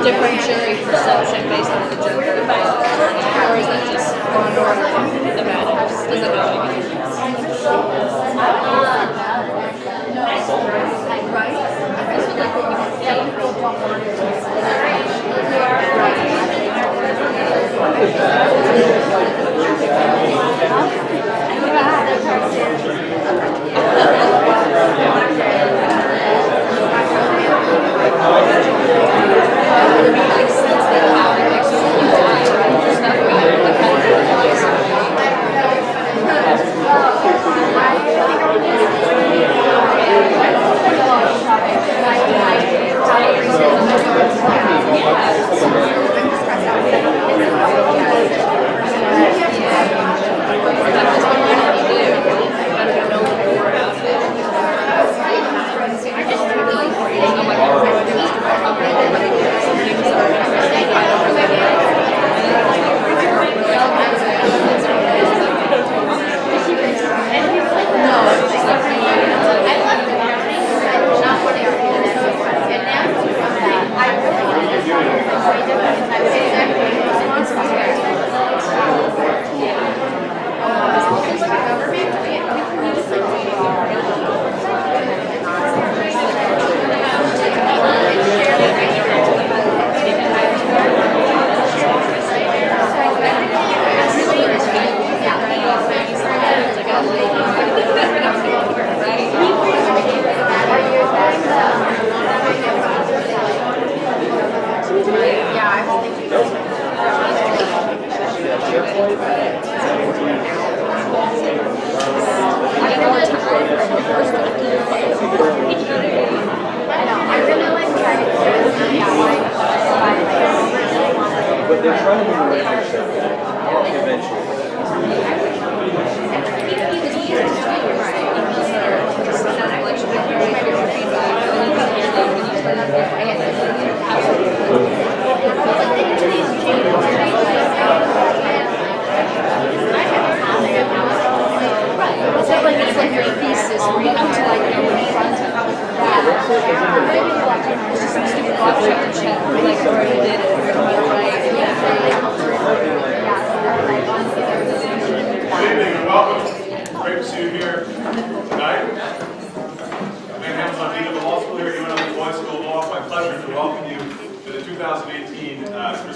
Different jury perception based on the jury, or is that just normal thematic? Does it not make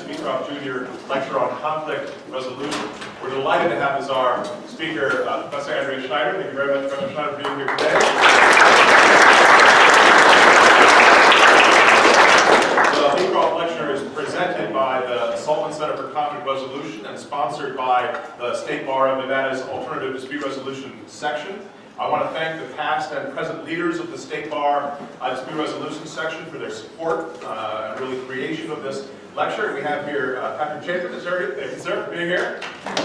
Beecroft Jr. Lecture on Conflict Resolution. We're delighted to have as our speaker, Professor Andrea Schneider. Thank you very much, Professor Schneider, for being here today. The Beecroft Lecture is presented by the Saltman Center for Conflict Resolution and sponsored by the State Bar of Nevada's Alternative Dispute Resolution section. I want to thank the past and present leaders of the State Bar Dispute Resolution section for their support and really creation of this lecture. We have here Patrick Chapin. Thank you, sir, for being here. Bill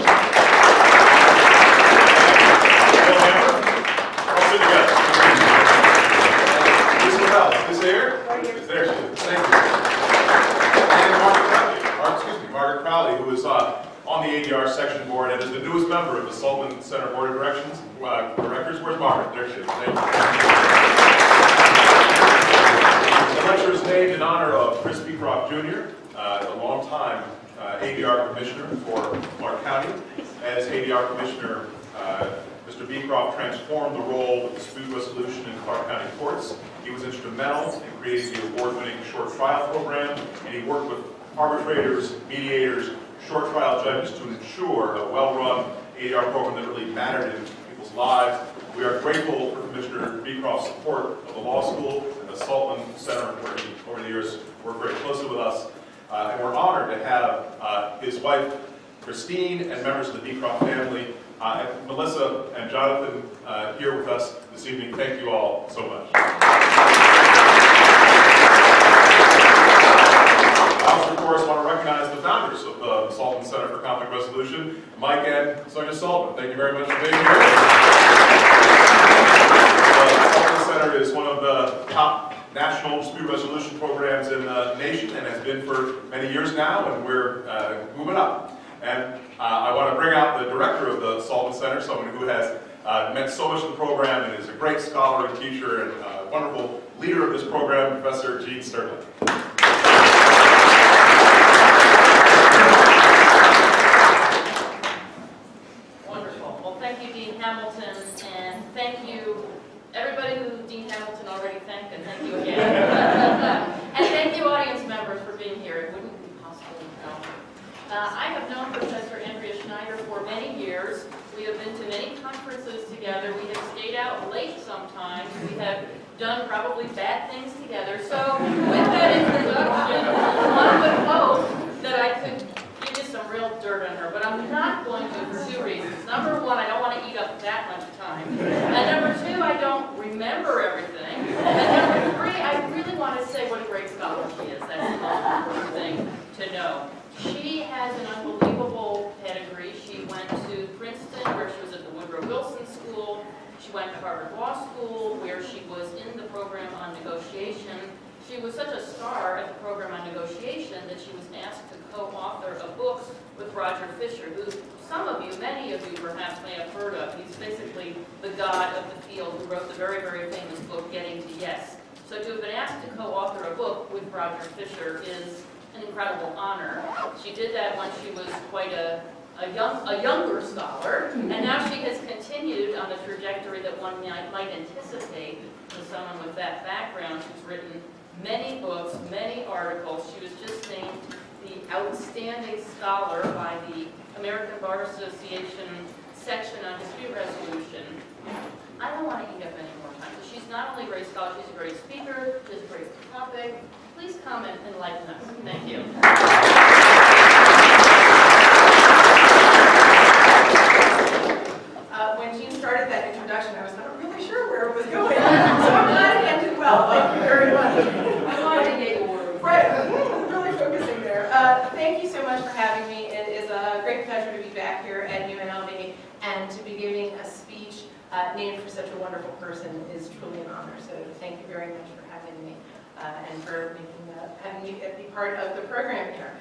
Hammer. All sit together. Lisa Bell, is here? There she is. Thank you. And Margaret Crowley, who is on the ADR section board and is the newest member of the Saltman Center Board of Directors. Where's Margaret? There she is. Thank you. The lecture is named in honor of Chris Beecroft Jr., a longtime ADR commissioner for Clark County. As ADR commissioner, Mr. Beecroft transformed the role of dispute resolution in Clark County courts. He was instrumental in creating the award-winning short trial program, and he worked with arbitrators, mediators, short trial judges to ensure a well-run ADR program that really mattered in people's lives. We are grateful for Commissioner Beecroft's support of the law school and the Saltman Center, where he, over the years, worked very closely with us. And we're honored to have his wife, Christine, and members of the Beecroft family, and Melissa and Jonathan here with us this evening. Thank you all so much. I also, of course, want to recognize the founders of the Saltman Center for Conflict Resolution, Mike and Sonia Saltman. Thank you very much for being here. The Saltman Center is one of the top national dispute resolution programs in the nation and has been for many years now, and we're moving up. And I want to bring out the director of the Saltman Center, someone who has meant so much to the program and is a great scholar and teacher and a wonderful leader of this program, Professor Gene Sterling. Wonderful. Well, thank you, Dean Hamilton, and thank you everybody who Dean Hamilton already thanked, and thank you again. And thank you, audience members, for being here. It wouldn't be possible without you. I have known Professor Andrea Schneider for many years. We have been to many conferences together. We have stayed out late sometimes. We have done probably bad things together. So with that introduction, one would hope that I could give you some real dirt on her, but I'm not going to for two reasons. Number one, I don't want to eat up that much time. And number two, I don't remember everything. And number three, I really want to say what a great scholar she is. That's the most important thing to know. She has an unbelievable pedigree. She went to Princeton, where she was at the Woodrow Wilson School. She went to Harvard Law School, where she was in the program on negotiation. She was such a star at the program on negotiation that she was asked to co-author a book with Roger Fisher, who some of you, many of you perhaps may have heard of. He's basically the god of the field who wrote the very, very famous book, Getting to Yes. So to have been asked to co-author a book with Roger Fisher is an incredible honor. She did that when she was quite a younger scholar, and now she has continued on the trajectory that one might anticipate with someone with that background. She's written many books, many articles. She was just named the Outstanding Scholar by the American Bar Association section on dispute resolution. I don't want to eat up any more time. So she's not only a great scholar, she's a great speaker, she's a great topic. Please come and enlighten us. Thank you. When Jean started that introduction, I was not really sure where it was going. So I'm glad it ended well. Thank you very much. I wanted to get you a word. Right, really focusing there. Thank you so much for having me. It is a great pleasure to be back here at UNLV, and to be giving a speech named for such a wonderful person is truly an honor. So thank you very much for having me and for having me be part of the program here.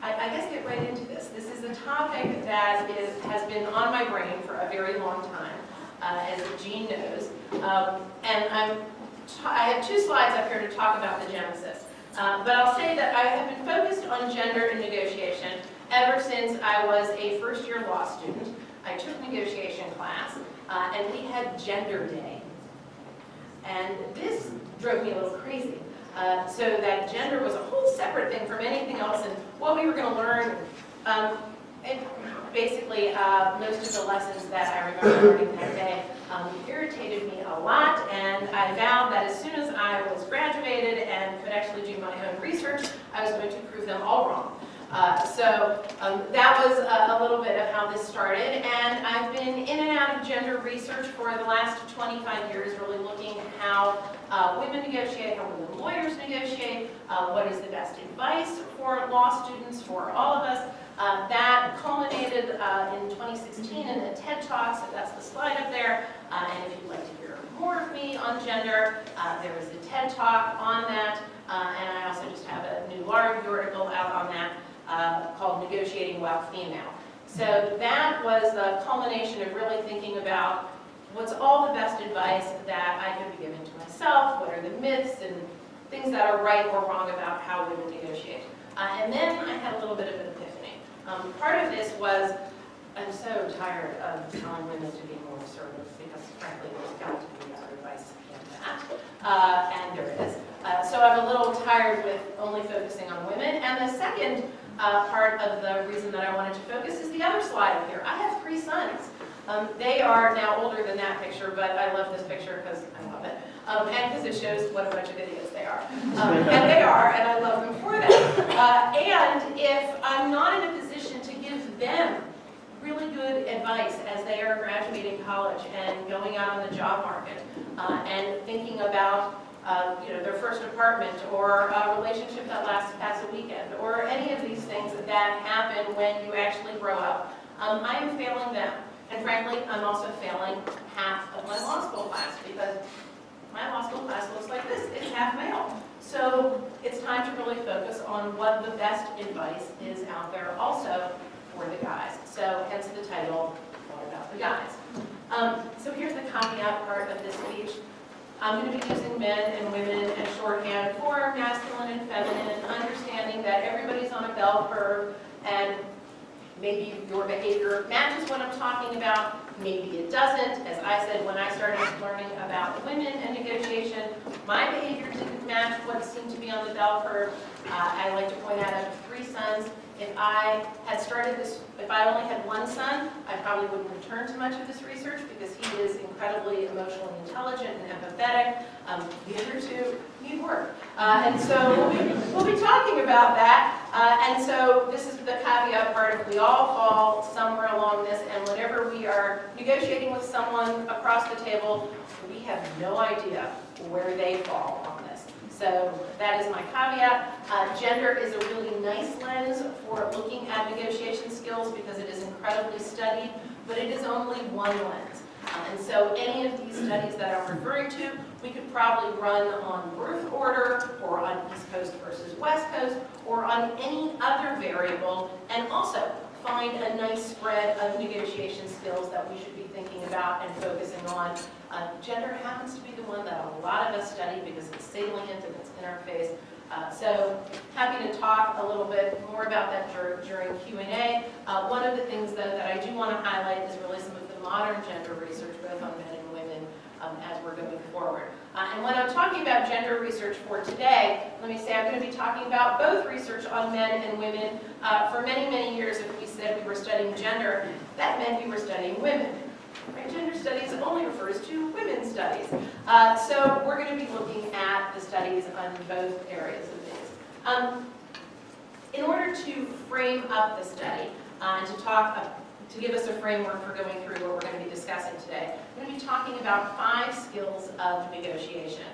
I guess get right into this. This is a topic that has been on my brain for a very long time, as Jean knows. And I have two slides up here to talk about the genesis. But I'll say that I have been focused on gender in negotiation ever since I was a first-year law student. I took negotiation class, and we had Gender Day. And this drove me a little crazy. So that gender was a whole separate thing from anything else and what we were going to learn. And basically, most of the lessons that I remember learning that day irritated me a lot, and I vowed that as soon as I was graduated and could actually do my own research, I was going to prove them all wrong. So that was a little bit of how this started, and I've been in and out of gender research for the last 25 years, really looking at how women negotiate, how women lawyers negotiate, what is the best advice for law students, for all of us. That culminated in 2016 in a TED Talk, so that's the slide up there. And if you'd like to hear more of me on gender, there was a TED Talk on that, and I also just have a new law review article out on that called Negotiating While Female. So that was the culmination of really thinking about what's all the best advice that I could be giving to myself, what are the myths and things that are right or wrong about how women negotiate. And then I had a little bit of an epiphany. Part of this was I'm so tired of telling women to be more assertive because frankly there's got to be better advice than that, and there is. So I'm a little tired with only focusing on women. And the second part of the reason that I wanted to focus is the other slide up here. I have 3 sons. They are now older than that picture, but I love this picture because I love it. And because it shows what a bunch of idiots they are. And they are, and I love them for that. And if I'm not in a position to give them really good advice as they are graduating college and going out on the job market and thinking about their first apartment or a relationship that lasts past a weekend or any of these things that happen when you actually grow up, I am failing them. And frankly, I'm also failing half of my law school class because my law school class looks like this. It's half male. So it's time to really focus on what the best advice is out there also for the guys. So hence the title, What About the Guys? So here's the caveat part of this speech. I'm going to be using men and women as shorthand for masculine and feminine, understanding that everybody's on a bell curve and maybe your behavior matches what I'm talking about, maybe it doesn't. As I said, when I started learning about women and negotiation, my behavior didn't match what seemed to be on the bell curve. I like to point out I have 3 sons. If I had started this, if I only had 1 son, I probably wouldn't return to much of this research because he is incredibly emotionally intelligent and empathetic. The other 2 need work. And so we'll be talking about that. And so this is the caveat part of we all fall somewhere along this, and whenever we are negotiating with someone across the table, we have no idea where they fall on this. So that is my caveat. Gender is a really nice lens for looking at negotiation skills because it is incredibly studied, but it is only one lens. And so any of these studies that I'm referring to, we could probably run on birth order or on East Coast versus West Coast or on any other variable and also find a nice spread of negotiation skills that we should be thinking about and focusing on. Gender happens to be the one that a lot of us study because it's salient and it's in our face. So happy to talk a little bit more about that during Q&A. One of the things though that I do want to highlight is really some of the modern gender research both on men and women as we're going forward. And when I'm talking about gender research for today, let me say I'm going to be talking about both research on men and women. For many, many years, if we said we were studying gender, that meant we were studying women. Right? Gender studies only refers to women's studies. So we're going to be looking at the studies on both areas of these. In order to frame up the study and to give us a framework for going through what we're going to be discussing today, I'm going to be talking about 5 skills of negotiation.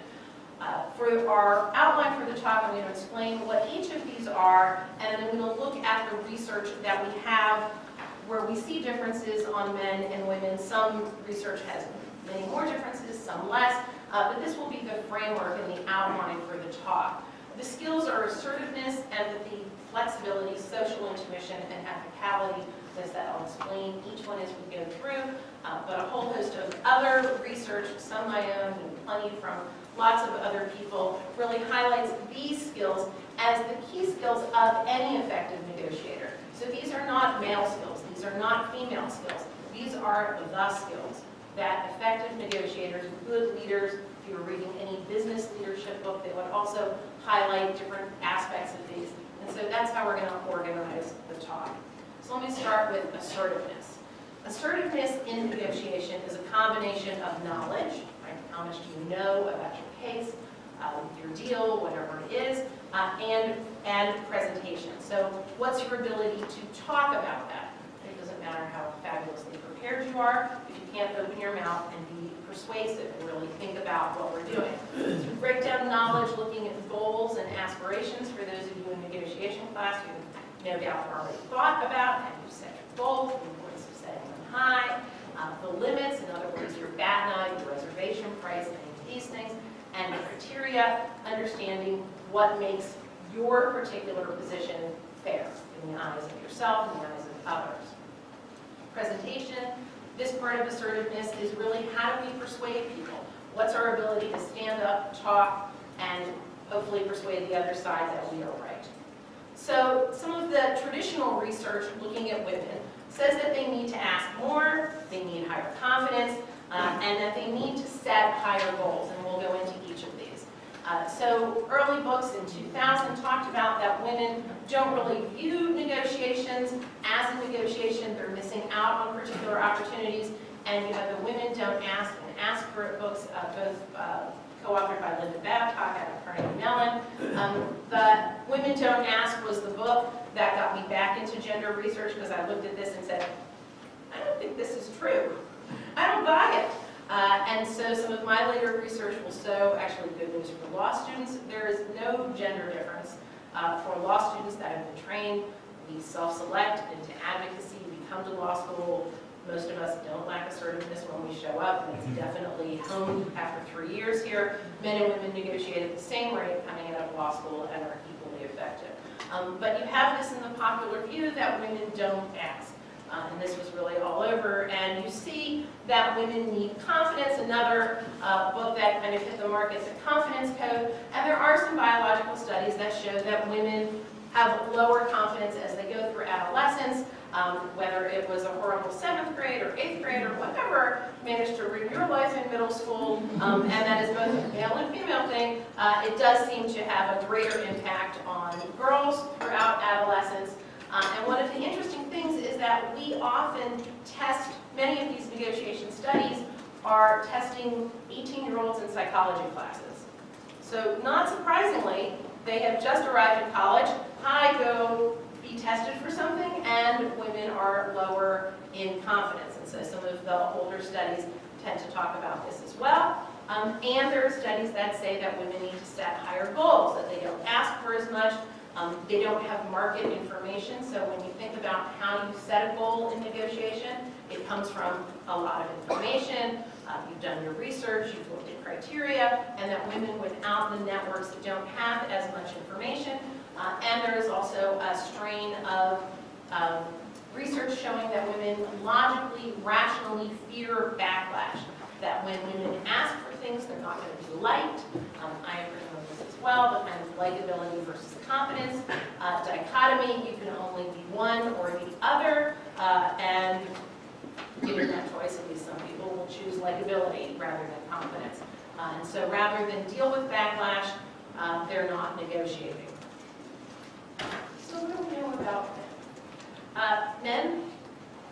For our outline for the talk, I'm going to explain what each of these are, and then I'm going to look at the research that we have where we see differences on men and women. Some research has many more differences, some less, but this will be the framework and the outline for the talk. The skills are assertiveness, empathy, flexibility, social intuition, and ethicality. As that I'll explain each one as we go through, but a whole host of other research, some my own and plenty from lots of other people, really highlights these skills as the key skills of any effective negotiator. So these are not male skills, these are not female skills, these are the skills that effective negotiators, good leaders, if you were reading any business leadership book, they would also highlight different aspects of these. And so that's how we're going to organize the talk. So let me start with assertiveness. Assertiveness in negotiation is a combination of knowledge, right? How much do you know about your case, your deal, whatever it is, and presentation. So what's your ability to talk about that? It doesn't matter how fabulously prepared you are, if you can't open your mouth and be persuasive and really think about what we're doing. So we break down knowledge looking at goals and aspirations for those of you in negotiation class who no doubt already thought about, and you've set your goals, the importance of setting them high, the limits, in other words, your BATNA, your reservation price, any of these things, and the criteria, understanding what makes your particular position fair in the eyes of yourself and the eyes of others. Presentation, this part of assertiveness is really how do we persuade people? What's our ability to stand up, talk, and hopefully persuade the other side that we are right? So some of the traditional research looking at women says that they need to ask more, they need higher confidence, and that they need to set higher goals, and we'll go into each of these. So early books in 2000 talked about that women don't really view negotiations as a negotiation. They're missing out on particular opportunities. And you have the Women Don't Ask and Ask For It books, both co-authored by Linda Babcock out of Carnegie Mellon. The Women Don't Ask was the book that got me back into gender research because I looked at this and said, I don't think this is true. I don't buy it. And so some of my later research will show actually good news for law students. There is no gender difference for law students that have been trained. We self-select into advocacy. We come to law school. Most of us don't lack assertiveness when we show up, and it's definitely honed after 3 years here. Men and women negotiate at the same rate coming out of law school and are equally effective. But you have this in the popular view that women don't ask. And this was really all over. And you see that women need confidence, another book that kind of hit the mark is the Confidence Code. And there are some biological studies that show that women have lower confidence as they go through adolescence, whether it was a horrible 7th grade or 8th grade or whatever managed to ruin your life in middle school, and that is both a male and female thing, it does seem to have a greater impact on girls throughout adolescence. And one of the interesting things is that we often test, many of these negotiation studies are testing 18-year-olds in psychology classes. So not surprisingly, they have just arrived in college. Hi, go be tested for something, and women are lower in confidence. And so some of the older studies tend to talk about this as well. And there are studies that say that women need to set higher goals, that they don't ask for as much. They don't have market information, so when you think about how you set a goal in negotiation, it comes from a lot of information. You've done your research, you've looked at criteria, and that women without the networks that don't have as much information. And there is also a strain of research showing that women logically, rationally fear backlash. That when women ask for things, they're not going to be liked. I have written on this as well, the kind of likability versus competence dichotomy. You can only be one or the other, and given that choice, at least some people will choose likability rather than competence. And so rather than deal with backlash, they're not negotiating. So what do we know about men? Men,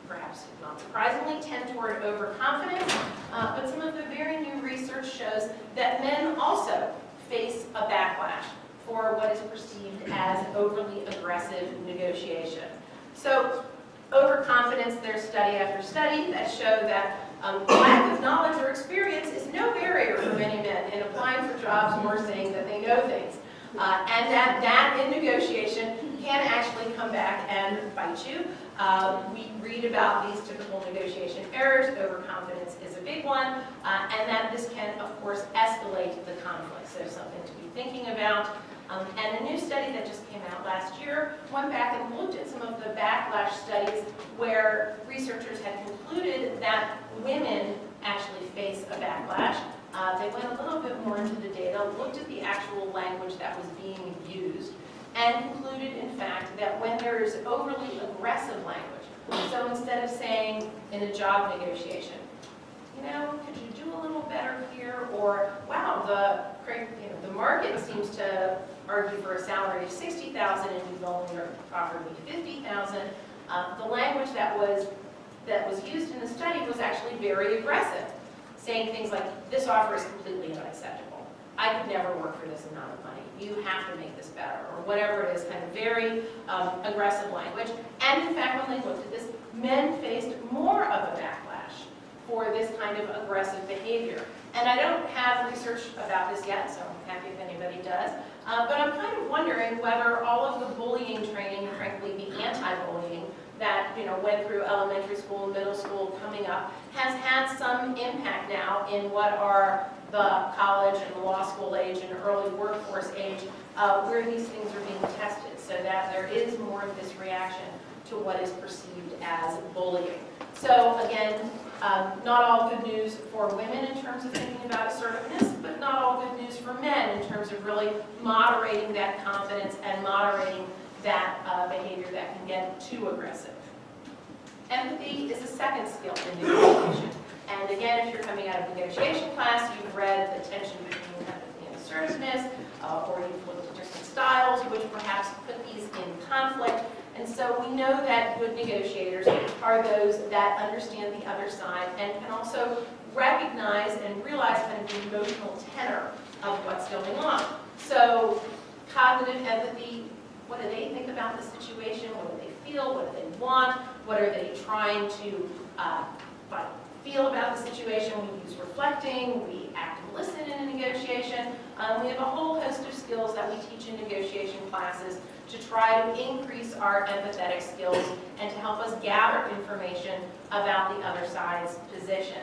perhaps not surprisingly, tend toward overconfidence, but some of the very new research shows that men also face a backlash for what is perceived as overly aggressive negotiation. So overconfidence, there's study after study that show that lack of knowledge or experience is no barrier for many men in applying for jobs or saying that they know things. And that in negotiation can actually come back and bite you. We read about these typical negotiation errors. Overconfidence is a big one, and that this can, of course, escalate the conflict. So something to be thinking about. And a new study that just came out last year went back and looked at some of the backlash studies where researchers had concluded that women actually face a backlash. They went a little bit more into the data, looked at the actual language that was being used, and concluded, in fact, that when there is overly aggressive language, so instead of saying in a job negotiation, you know, could you do a little better here, or wow, the market seems to argue for a salary of $60,000 and you've only offered me $50,000. The language that was used in the study was actually very aggressive, saying things like, this offer is completely unacceptable. I could never work for this amount of money. You have to make this better, or whatever it is, kind of very aggressive language. And in fact, when they looked at this, men faced more of a backlash for this kind of aggressive behavior. And I don't have research about this yet, so I'm happy if anybody does. But I'm kind of wondering whether all of the bullying training, and frankly the anti-bullying that went through elementary school, middle school, coming up, has had some impact now in what are the college and law school age and early workforce age, where these things are being tested, so that there is more of this reaction to what is perceived as bullying. So again, not all good news for women in terms of thinking about assertiveness, but not all good news for men in terms of really moderating that confidence and moderating that behavior that can get too aggressive. Empathy is a second skill in negotiation. And again, if you're coming out of negotiation class, you've read the tension between empathy and assertiveness, or you've looked at different styles, which perhaps put these in conflict. And so we know that good negotiators are those that understand the other side and can also recognize and realize kind of the emotional tenor of what's going on. So cognitive empathy, what do they think about the situation? What do they feel? What do they want? What are they trying to feel about the situation? We use reflecting, we active listen in a negotiation. We have a whole host of skills that we teach in negotiation classes to try to increase our empathetic skills and to help us gather information about the other side's position.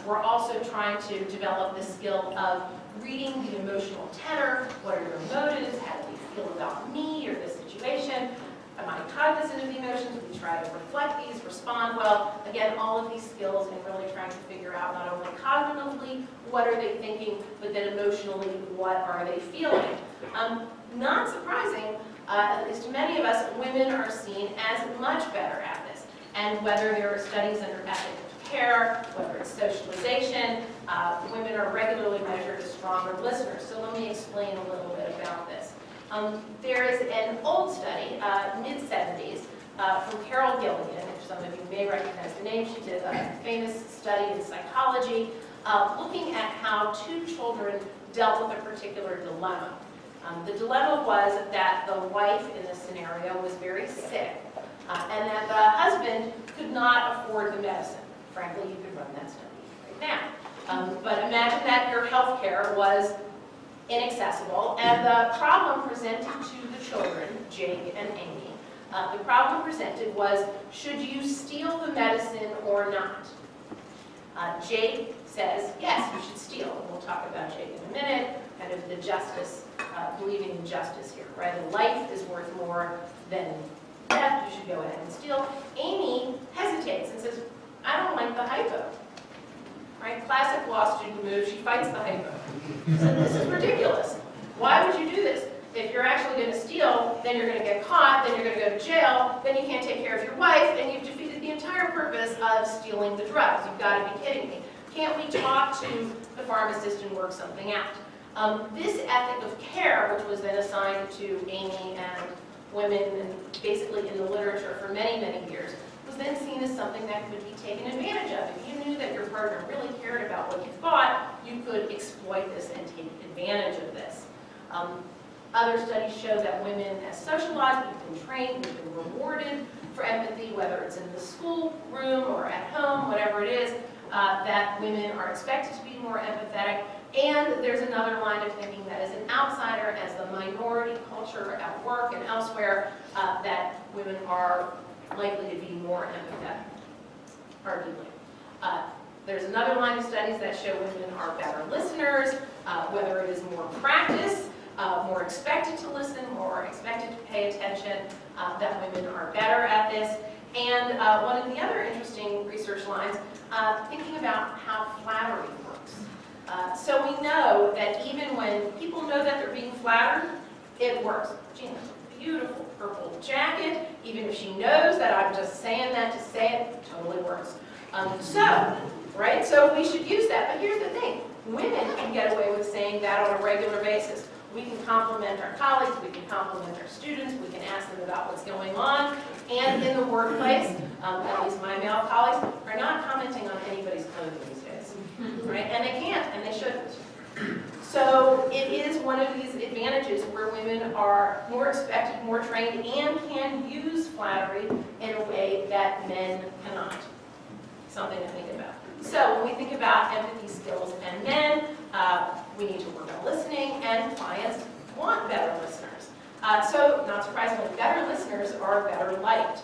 We're also trying to develop the skill of reading the emotional tenor. What are your motives? How do they feel about me or the situation? Am I cognizant of the emotions? We try to reflect these, respond well. Again, all of these skills and really trying to figure out not only cognitively what are they thinking, but then emotionally what are they feeling. Not surprising, at least to many of us, women are seen as much better at this. And whether there are studies under ethic of care, whether it's socialization, women are regularly measured as stronger listeners. So let me explain a little bit about this. There is an old study, mid-70s, from Carol Gilligan, which some of you may recognize the name. She did a famous study in psychology, looking at how two children dealt with a particular dilemma. The dilemma was that the wife in this scenario was very sick, and that the husband could not afford the medicine. Frankly, you could run that study right now. But imagine that your health care was inaccessible, and the problem presented to the children, Jake and Amy, the problem presented was, should you steal the medicine or not? Jake says, yes, you should steal. And we'll talk about Jake in a minute, kind of the justice, believing in justice here, right? A life is worth more than death, you should go ahead and steal. Amy hesitates and says, I don't like the hypo. Right? Classic law student move, she fights the hypo. So this is ridiculous. Why would you do this? If you're actually going to steal, then you're going to get caught, then you're going to go to jail, then you can't take care of your wife, and you've defeated the entire purpose of stealing the drugs. You've got to be kidding me. Can't we talk to the pharmacist and work something out? This ethic of care, which was then assigned to Amy and women, and basically in the literature for many, many years, was then seen as something that could be taken advantage of. If you knew that your partner really cared about what you thought, you could exploit this and take advantage of this. Other studies show that women, as socialized, we've been trained, we've been rewarded for empathy, whether it's in the school room or at home, whatever it is, that women are expected to be more empathetic. And there's another line of thinking that as an outsider, as the minority culture at work and elsewhere, that women are likely to be more empathetic, arguably. There's another line of studies that show women are better listeners, whether it is more practice, more expected to listen, more expected to pay attention, that women are better at this. And one of the other interesting research lines, thinking about how flattery works. So we know that even when people know that they're being flattered, it works. Gina, beautiful purple jacket, even if she knows that I'm just saying that to say it, it totally works. So we should use that. But here's the thing, women can get away with saying that on a regular basis. We can compliment our colleagues, we can compliment our students, we can ask them about what's going on. And in the workplace, at least my male colleagues, are not commenting on anybody's clothing these days. Right? And they can't, and they shouldn't. So it is one of these advantages where women are more expected, more trained, and can use flattery in a way that men cannot. Something to think about. So when we think about empathy skills and men, we need to work on listening, and clients want better listeners. So not surprisingly, better listeners are better liked.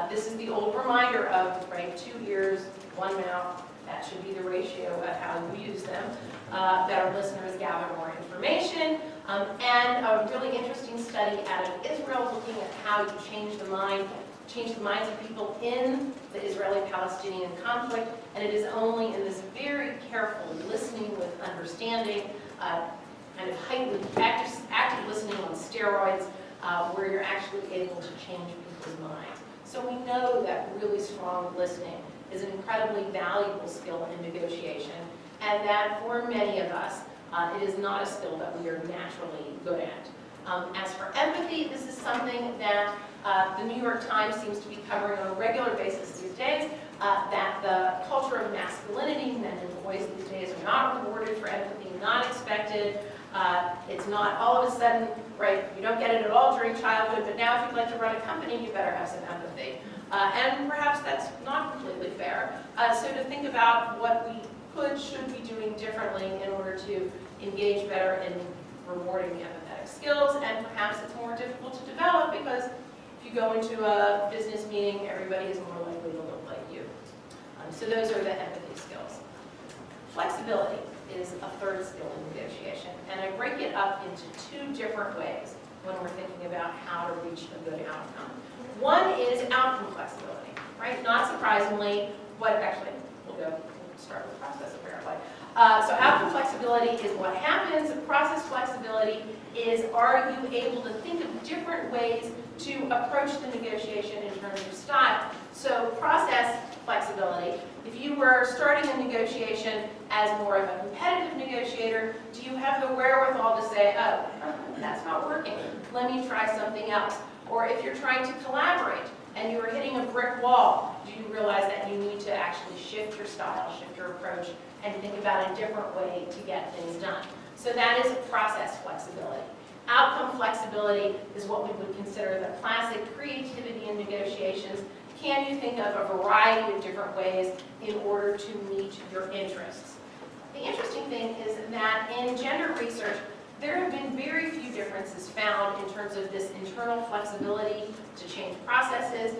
This is the old reminder of, right, 2 ears, 1 mouth. That should be the ratio of how you use them. Better listeners gather more information. And a really interesting study out of Israel looking at how you change the minds of people in the Israeli-Palestinian conflict. And it is only in this very careful listening with understanding, kind of heightened active listening on steroids, where you're actually able to change people's minds. So we know that really strong listening is an incredibly valuable skill in negotiation, and that for many of us, it is not a skill that we are naturally good at. As for empathy, this is something that the New York Times seems to be covering on a regular basis these days, that the culture of masculinity, men and boys these days are not rewarded for empathy, not expected. It's not all of a sudden, right, you don't get it at all during childhood, but now if you'd like to run a company, you better have some empathy. And perhaps that's not completely fair. So to think about what we should be doing differently in order to engage better in rewarding the empathetic skills, and perhaps it's more difficult to develop because if you go into a business meeting, everybody is more likely to look like you. So those are the empathy skills. Flexibility is a third skill in negotiation, and I break it up into two different ways when we're thinking about how to reach a good outcome. One is outcome flexibility, right? Not surprisingly, we'll start with process apparently. So outcome flexibility is what happens. Process flexibility is, are you able to think of different ways to approach the negotiation in terms of style? So process flexibility, if you were starting a negotiation as more of a competitive negotiator, do you have the wherewithal to say, oh, that's not working, let me try something else? Or if you're trying to collaborate and you're hitting a brick wall, do you realize that you need to actually shift your style, shift your approach, and think about a different way to get things done? So that is process flexibility. Outcome flexibility is what we would consider the classic creativity in negotiations. Can you think of a variety of different ways in order to meet your interests? The interesting thing is that in gender research, there have been very few differences found in terms of this internal flexibility to change processes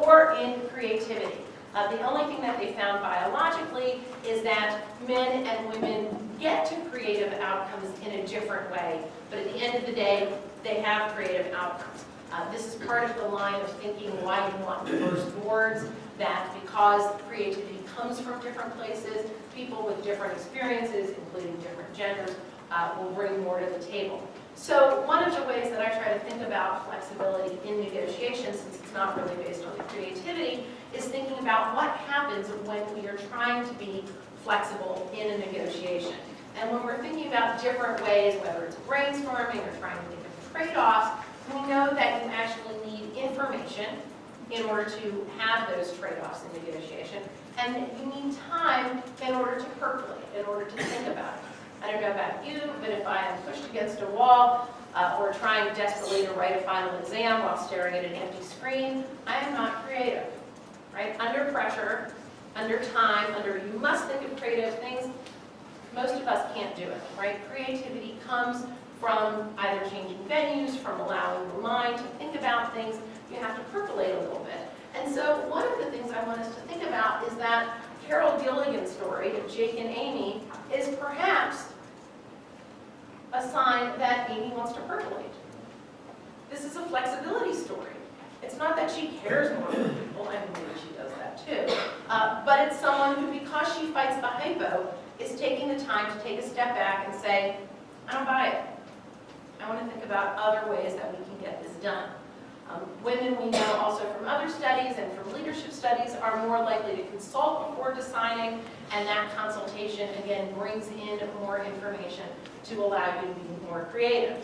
or in creativity. The only thing that they found biologically is that men and women get to creative outcomes in a different way, but at the end of the day, they have creative outcomes. This is part of the line of thinking why you want diverse boards, that because creativity comes from different places, people with different experiences, including different genders, will bring more to the table. So one of the ways that I try to think about flexibility in negotiations, since it's not really based on the creativity, is thinking about what happens when we are trying to be flexible in a negotiation. And when we're thinking about different ways, whether it's brainstorming or trying to think of trade-offs, we know that you actually need information in order to have those trade-offs in negotiation, and you need time in order to percolate, in order to think about it. I don't know about you, but if I am pushed against a wall or trying desperately to write a final exam while staring at an empty screen, I am not creative, right? Under pressure, under time, you must think of creative things, most of us can't do it, right? Creativity comes from either changing venues, from allowing the mind to think about things. You have to percolate a little bit. And so one of the things I want us to think about is that Carol Gilligan's story of Jake and Amy is perhaps a sign that Amy wants to percolate. This is a flexibility story. It's not that she cares more for people, I mean maybe she does that too, but it's someone who, because she fights the hypo, is taking the time to take a step back and say, I don't buy it. I want to think about other ways that we can get this done. Women, we know also from other studies and from leadership studies, are more likely to consult before deciding, and that consultation, again, brings in more information to allow you to be more creative.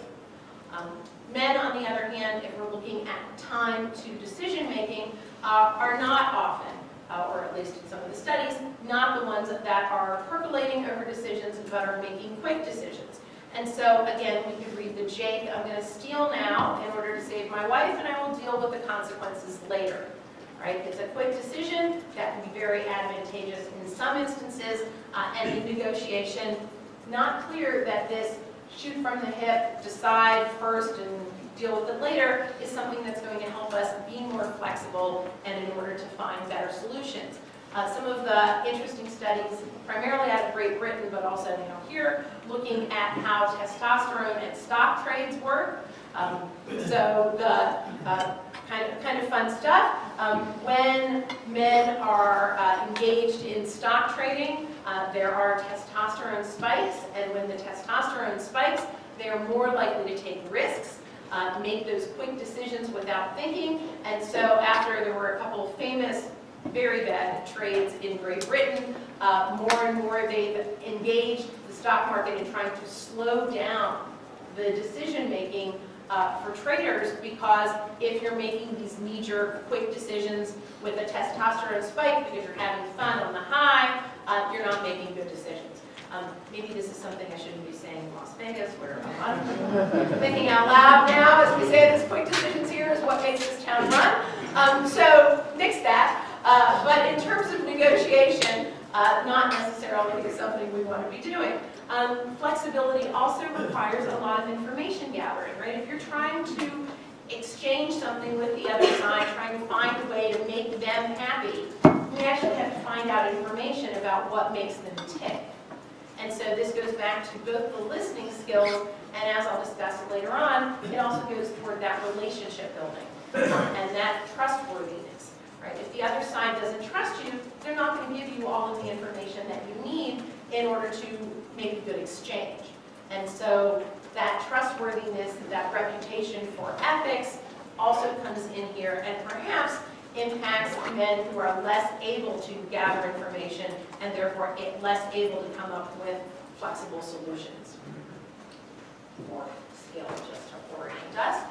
Men, on the other hand, if we're looking at time to decision making, are not often, or at least in some of the studies, not the ones that are percolating over decisions, but are making quick decisions. And so, again, we could read the Jake, I'm going to steal now in order to save my wife, and I will deal with the consequences later. Right? It's a quick decision that can be very advantageous in some instances, and in negotiation, not clear that this shoot from the hip, decide first and deal with it later is something that's going to help us be more flexible and in order to find better solutions. Some of the interesting studies, primarily out of Great Britain, but also here, looking at how testosterone and stock trades work. So the kind of fun stuff. When men are engaged in stock trading, there are testosterone spikes, and when the testosterone spikes, they are more likely to take risks. make those quick decisions without thinking. And so after there were a couple of famous, very bad trades in Great Britain, more and more they've engaged the stock market in trying to slow down the decision-making for traders, because if you're making these knee-jerk, quick decisions with a testosterone spike because you're having fun on the high, you're not making good decisions. Maybe this is something I shouldn't be saying in Las Vegas, where I'm thinking out loud now as we say this, quick decisions here is what makes this town run. So nix that. But in terms of negotiation, not necessarily something we want to be doing. Flexibility also requires a lot of information gathering, right? If you're trying to exchange something with the other side, trying to find a way to make them happy, we actually have to find out information about what makes them tick. And so this goes back to both the listening skills, and as I'll discuss later on, it also goes toward that relationship building and that trustworthiness, right? If the other side doesn't trust you, they're not going to give you all of the information that you need in order to make a good exchange. And so that trustworthiness, that reputation for ethics also comes in here, and perhaps impacts men who are less able to gather information and therefore less able to come up with flexible solutions. More skill, just to orient us,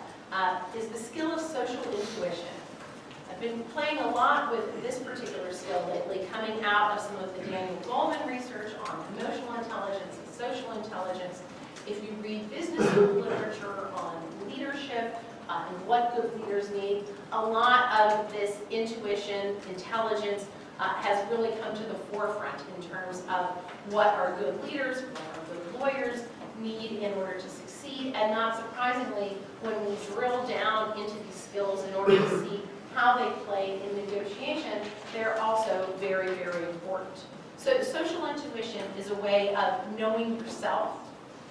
is the skill of social intuition. I've been playing a lot with this particular skill lately, coming out of some of the Daniel Goleman research on emotional intelligence and social intelligence. If you read business literature on leadership, and what good leaders need, a lot of this intuition, intelligence, has really come to the forefront in terms of what our good leaders, what our good lawyers need in order to succeed. And not surprisingly, when we drill down into these skills in order to see how they play in negotiation, they're also very, very important. So social intuition is a way of knowing yourself,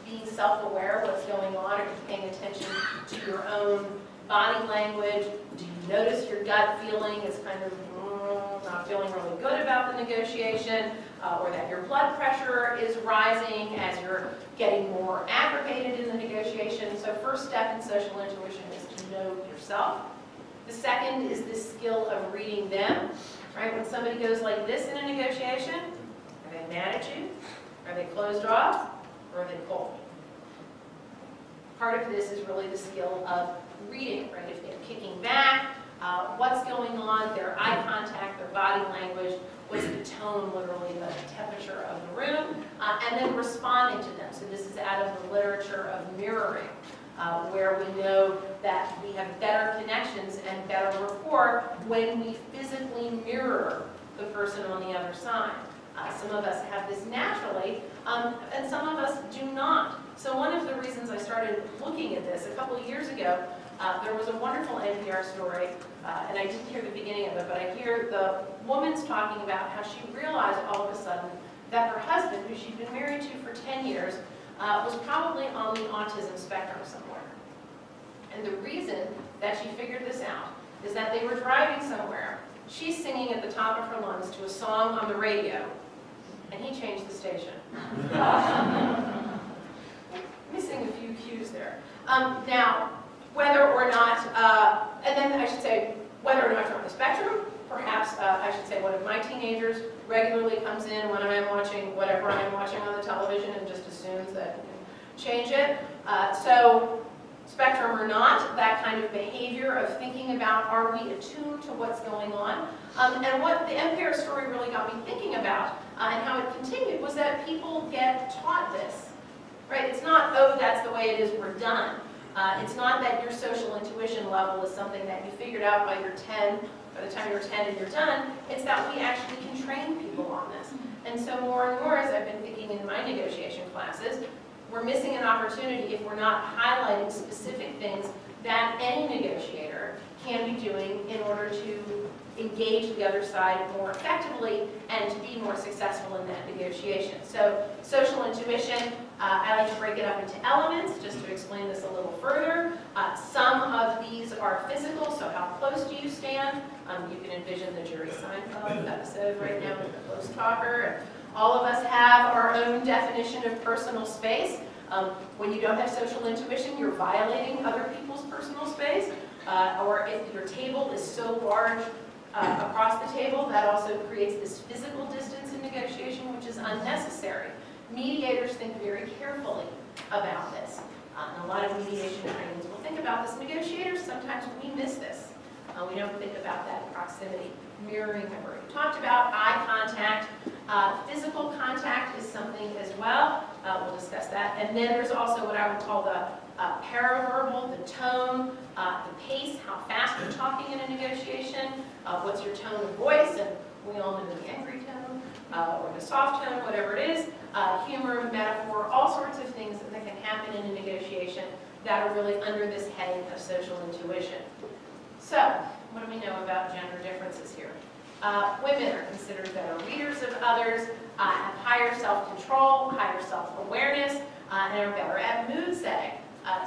being self-aware of what's going on, or paying attention to your own body language. Do you notice your gut feeling is kind of not feeling really good about the negotiation, or that your blood pressure is rising as you're getting more aggravated in the negotiation? So first step in social intuition is to know yourself. The second is this skill of reading them, right? When somebody goes like this in a negotiation, are they mad at you? Are they closed off? Or are they cold? Part of this is really the skill of reading, right? If they're kicking back, what's going on, their eye contact, their body language, what's the tone, literally the temperature of the room, and then responding to them. So this is out of the literature of mirroring, where we know that we have better connections and better rapport when we physically mirror the person on the other side. Some of us have this naturally, and some of us do not. So one of the reasons I started looking at this a couple of years ago, there was a wonderful NPR story, and I didn't hear the beginning of it, but I hear the woman's talking about how she realized all of a sudden that her husband, who she'd been married to for 10 years, was probably on the autism spectrum somewhere. And the reason that she figured this out is that they were driving somewhere. She's singing at the top of her lungs to a song on the radio, and he changed the station. Missing a few cues there. Now, whether or not, and then I should say, whether or not you're on the spectrum, perhaps I should say one of my teenagers regularly comes in when I'm watching whatever I'm watching on the television and just assumes that you can change it. So, spectrum or not, that kind of behavior of thinking about, are we attuned to what's going on? And what the NPR story really got me thinking about, and how it continued, was that people get taught this, right? It's not, oh, that's the way it is, we're done. It's not that your social intuition level is something that you figured out by the time you're 10 and you're done. It's that we actually can train people on this. And so more and more, as I've been thinking in my negotiation classes, we're missing an opportunity if we're not highlighting specific things that any negotiator can be doing in order to engage the other side more effectively and to be more successful in that negotiation. So social intuition, I like to break it up into elements just to explain this a little further. Some of these are physical, so how close do you stand? You can envision the Jerry Seinfeld episode right now with the close talker. All of us have our own definition of personal space. When you don't have social intuition, you're violating other people's personal space. Or if your table is so large across the table, that also creates this physical distance in negotiation, which is unnecessary. Mediators think very carefully about this. And a lot of mediation trainings will think about this. Negotiators, sometimes we miss this. We don't think about that proximity. Mirroring, I've already talked about. Eye contact. Physical contact is something as well. We'll discuss that. And then there's also what I would call the paraverbal, the tone, the pace, how fast you're talking in a negotiation, what's your tone of voice, and we all know the angry tone, or the soft tone, whatever it is, humor, metaphor, all sorts of things that can happen in a negotiation that are really under this heading of social intuition. So, what do we know about gender differences here? Women are considered better readers of others, have higher self-control, higher self-awareness, and are better at mood setting.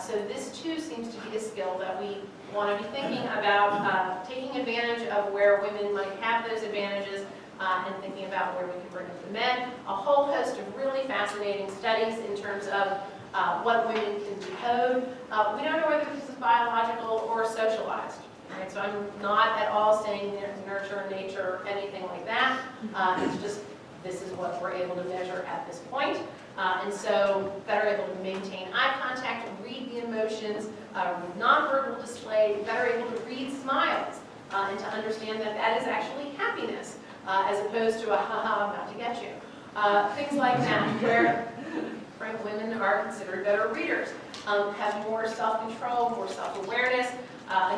So this too seems to be a skill that we want to be thinking about, taking advantage of where women might have those advantages, and thinking about where we can bring up the men. A whole host of really fascinating studies in terms of what women can decode. We don't know whether this is biological or socialized. Right? So I'm not at all saying nurture, nature, anything like that. It's just this is what we're able to measure at this point. And so better able to maintain eye contact, read the emotions, nonverbal display, better able to read smiles, and to understand that that is actually happiness, as opposed to a ha-ha, I'm about to get you. Things like that, where women are considered better readers, have more self-control, more self-awareness.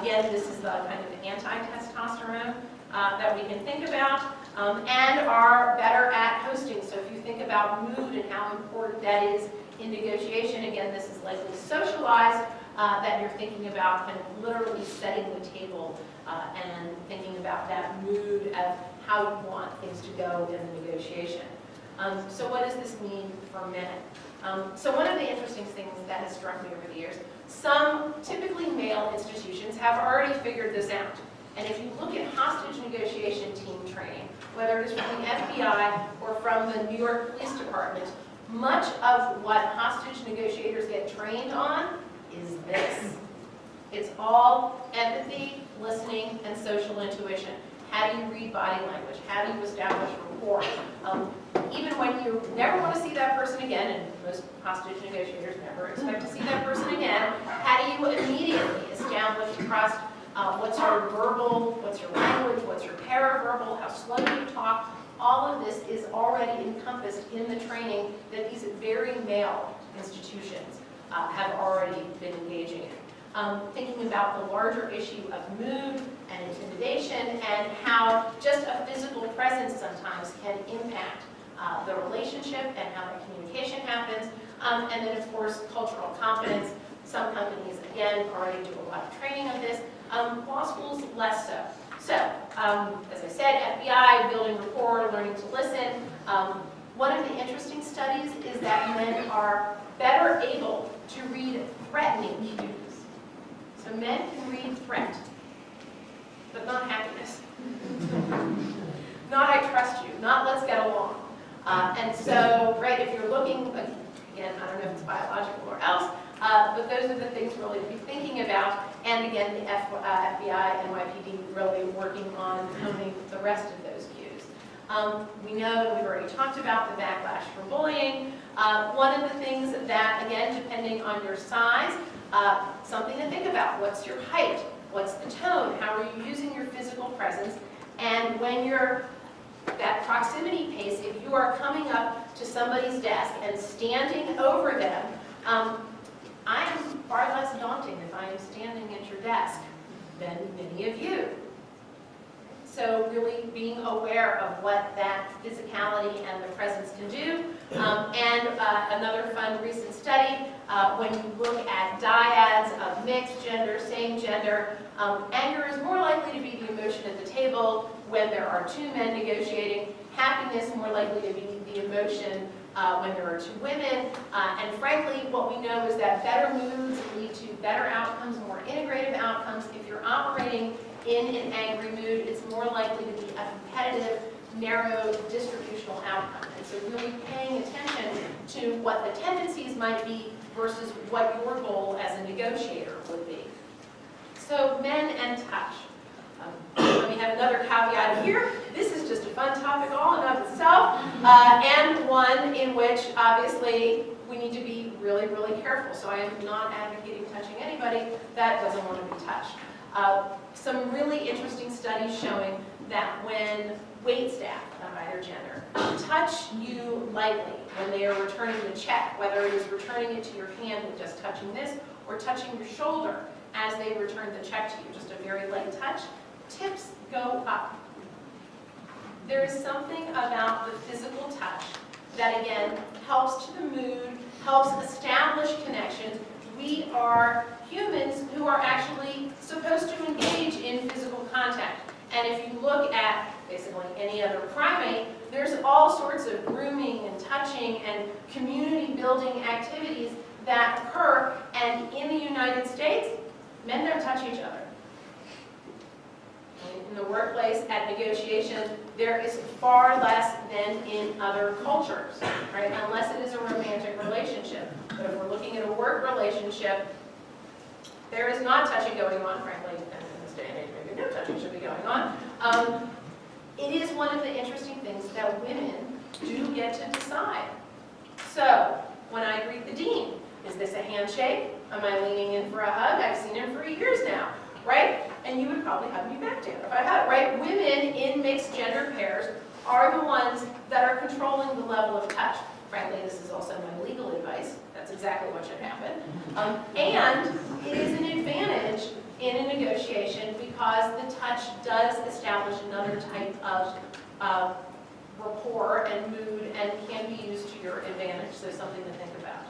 Again, this is the kind of anti-testosterone that we can think about, and are better at hosting. So if you think about mood and how important that is in negotiation, again, this is likely socialized, that you're thinking about kind of literally setting the table and thinking about that mood of how you want things to go in the negotiation. So what does this mean for men? So one of the interesting things that has struck me over the years, some typically male institutions have already figured this out. And if you look at hostage negotiation team training, whether it is from the FBI or from the New York Police Department, much of what hostage negotiators get trained on is this. It's all empathy, listening, and social intuition. How do you read body language? How do you establish rapport? Even when you never want to see that person again, and most hostage negotiators never expect to see that person again, how do you immediately establish trust? What's your verbal, what's your language, what's your paraverbal, how slow you talk? All of this is already encompassed in the training that these very male institutions have already been engaging in. Thinking about the larger issue of mood and intimidation and how just a physical presence sometimes can impact the relationship and how the communication happens. And then, of course, cultural competence. Some companies, again, already do a lot of training on this. Law schools, less so. So, as I said, FBI, building rapport, learning to listen. One of the interesting studies is that men are better able to read threatening cues. So men can read threat, but not happiness. Not I trust you, not let's get along. And so, right, if you're looking, again, I don't know if it's biological or else, but those are the things really to be thinking about. And again, the FBI, NYPD really working on honing the rest of those cues. We know, we've already talked about the backlash for bullying. One of the things that, again, depending on your size, something to think about. What's your height? What's the tone? How are you using your physical presence? And when you're that proximity pace, if you are coming up to somebody's desk and standing over them, I am far less daunting if I am standing at your desk than many of you. So really being aware of what that physicality and the presence can do. And another fun recent study, when you look at dyads of mixed gender, same gender, anger is more likely to be the emotion at the table when there are two men negotiating. Happiness more likely to be the emotion when there are two women. And frankly, what we know is that better moods lead to better outcomes, more integrative outcomes. If you're operating in an angry mood, it's more likely to be a competitive narrow distributional outcome. And so really paying attention to what the tendencies might be versus what your goal as a negotiator would be. So men and touch. Let me have another caveat here. This is just a fun topic all in of itself, and one in which obviously we need to be really, really careful. So I am not advocating touching anybody that doesn't want to be touched. Some really interesting studies showing that when wait staff of either gender touch you lightly when they are returning the check, whether it is returning it to your hand and just touching this, or touching your shoulder as they return the check to you, just a very light touch, tips go up. There is something about the physical touch that, again, helps to the mood, helps establish connections. We are humans who are actually supposed to engage in physical contact. And if you look at basically any other primate, there's all sorts of grooming and touching and community building activities that occur. And in the United States, men don't touch each other. In the workplace, at negotiation, there is far less than in other cultures, right? Unless it is a romantic relationship. But if we're looking at a work relationship, there is not touching going on, frankly, and in this day and age, maybe no touching should be going on. It is one of the interesting things that women do get to decide. So, when I greet the dean, is this a handshake? Am I leaning in for a hug? I've seen him for years now, right? And you would probably hug me back, Dan, if I had, right? Women in mixed gender pairs are the ones that are controlling the level of touch. Frankly, this is also my legal advice. That's exactly what should happen. And it is an advantage in a negotiation because the touch does establish another type of rapport and mood and can be used to your advantage. So something to think about.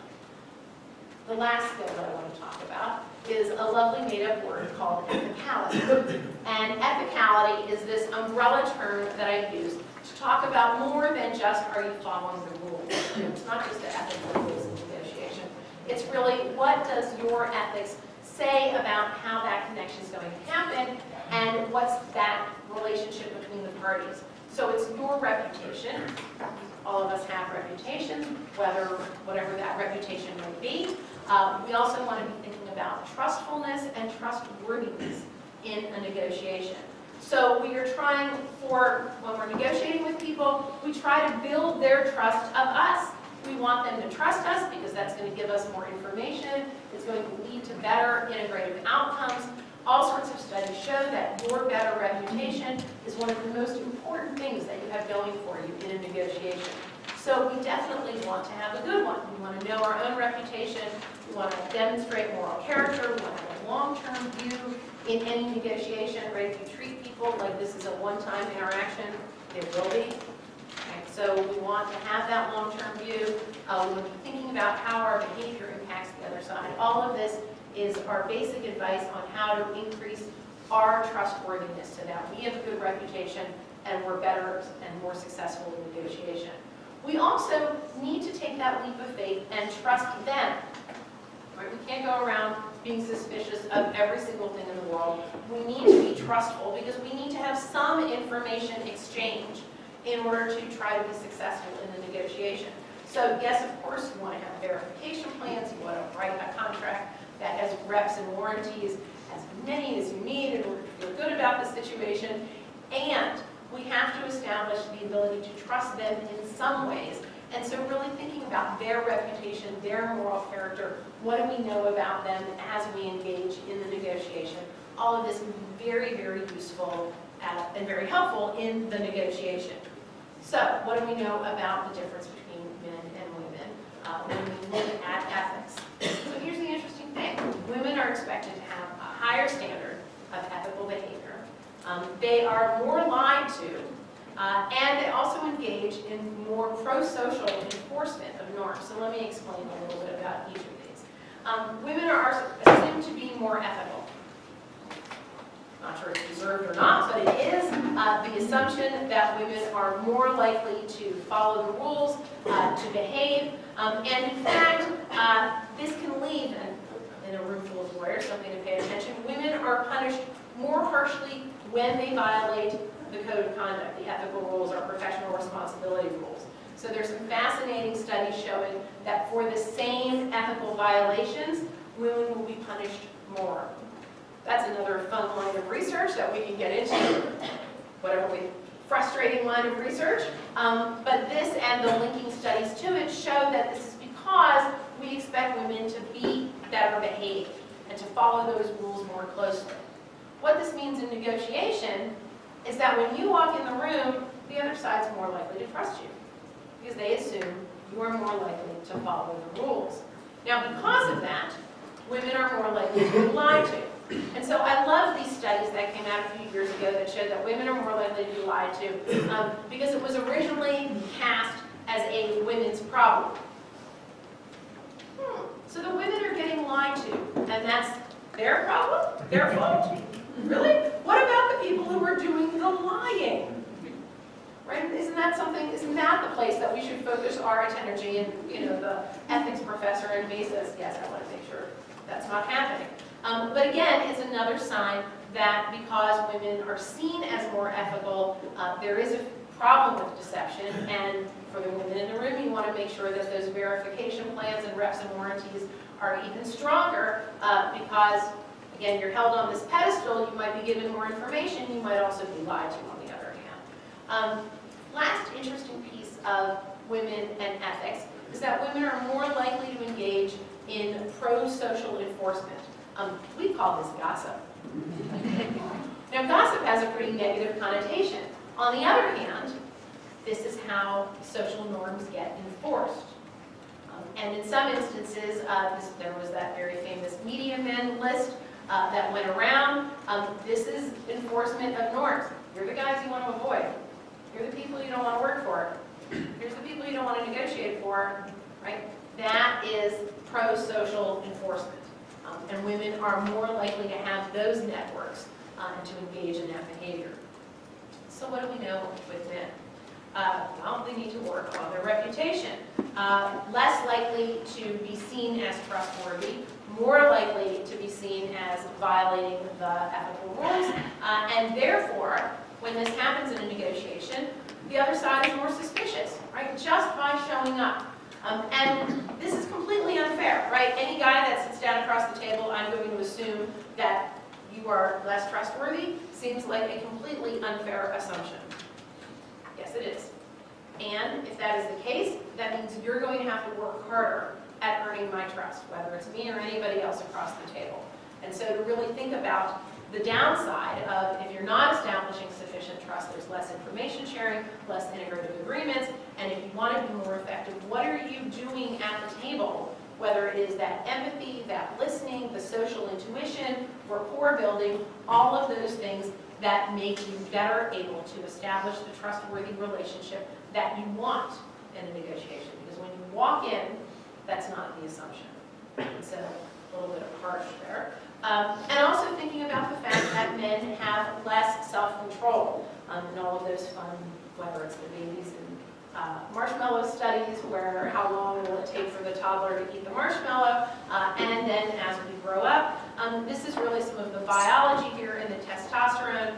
The last skill that I want to talk about is a lovely made-up word called ethicality. And ethicality is this umbrella term that I use to talk about more than just are you following the rules. It's not just the ethical rules of negotiation. It's really what does your ethics say about how that connection is going to happen and what's that relationship between the parties. So it's your reputation. All of us have reputations, whatever that reputation might be. We also want to be thinking about trustfulness and trustworthiness in a negotiation. So we are trying for, when we're negotiating with people, we try to build their trust of us. We want them to trust us because that's going to give us more information. It's going to lead to better integrative outcomes. All sorts of studies show that your better reputation is one of the most important things that you have going for you in a negotiation. So we definitely want to have a good one. We want to know our own reputation. We want to demonstrate moral character. We want to have a long-term view in any negotiation, right? If you treat people like this is a one-time interaction, it will be. Okay, so we want to have that long-term view. We want to be thinking about how our behavior impacts the other side. All of this is our basic advice on how to increase our trustworthiness so that we have a good reputation and we're better and more successful in negotiation. We also need to take that leap of faith and trust them. Right? We can't go around being suspicious of every single thing in the world. We need to be trustful because we need to have some information exchange in order to try to be successful in the negotiation. So yes, of course, you want to have verification plans. You want to write a contract that has reps and warranties, as many as you need in order to feel good about the situation. And we have to establish the ability to trust them in some ways. And so really thinking about their reputation, their moral character, what do we know about them as we engage in the negotiation. All of this can be very, very useful and very helpful in the negotiation. So what do we know about the difference between men and women when we look at ethics? So here's the interesting thing. Women are expected to have a higher standard of ethical behavior. They are more lied to, and they also engage in more pro-social enforcement of norms. So let me explain a little bit about each of these. Women are assumed to be more ethical. Not sure it's deserved or not, but it is the assumption that women are more likely to follow the rules, to behave, and in fact, this can lead, in a room full of lawyers, something to pay attention, women are punished more harshly when they violate the code code of conduct, the ethical rules, our professional responsibility rules. So there's some fascinating studies showing that for the same ethical violations, women will be punished more. That's another fun line of research that we can get into, whatever frustrating line of research. But this and the linking studies to it show that this is because we expect women to be better behaved and to follow those rules more closely. What this means in negotiation is that when you walk in the room, the other side's more likely to trust you because they assume you are more likely to follow the rules. Now, because of that, women are more likely to be lied to. And so I love these studies that came out a few years ago that showed that women are more likely to be lied to because it was originally cast as a women's problem. So the women are getting lied to, and that's their problem? Their fault? Really? What about the people who are doing the lying? Right? Isn't that the place that we should focus our energy? And the ethics professor in me says, yes, I want to make sure that's not happening. But again, it's another sign that because women are seen as more ethical, there is a problem with deception. And for the women in the room, you want to make sure that those verification plans and reps and warranties are even stronger because, again, you're held on this pedestal, you might be given more information, you might also be lied to on the other hand. Last interesting piece of women and ethics is that women are more likely to engage in pro-social enforcement. We call this gossip. Now, gossip has a pretty negative connotation. On the other hand, this is how social norms get enforced. And in some instances, there was that very famous media men list that went around. This is enforcement of norms. You're the guys you want to avoid. You're the people you don't want to work for. Here's the people you don't want to negotiate for, right? That is pro-social enforcement. And women are more likely to have those networks and to engage in that behavior. So what do we know with men? Well, they need to work on their reputation. Less likely to be seen as trustworthy, more likely to be seen as violating the ethical rules, and therefore, when this happens in a negotiation, the other side is more suspicious, right? Just by showing up. And this is completely unfair, right? Any guy that sits down across the table, I'm going to assume that you are less trustworthy, seems like a completely unfair assumption. Yes, it is. And if that is the case, that means you're going to have to work harder at earning my trust, whether it's me or anybody else across the table. And so to really think about the downside of if you're not establishing sufficient trust, there's less information sharing, less integrative agreements, and if you want to be more effective, what are you doing at the table? Whether it is that empathy, that listening, the social intuition, rapport building, all of those things that make you better able to establish the trustworthy relationship that you want in a negotiation. Because when you walk in, that's not the assumption. So a little bit of harsh there. And also thinking about the fact that men have less self-control in all of those fun, whether it's the babies and marshmallow studies, where how long will it take for the toddler to eat the marshmallow, and then as we grow up. This is really some of the biology here in the testosterone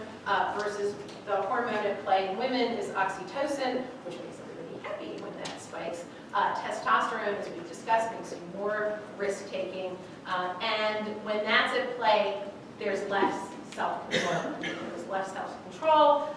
versus the hormone at play in women is oxytocin, which makes everybody happy when that spikes. Testosterone, as we've discussed, makes you more risk-taking. And when that's at play, there's less self-control. There's less self-control.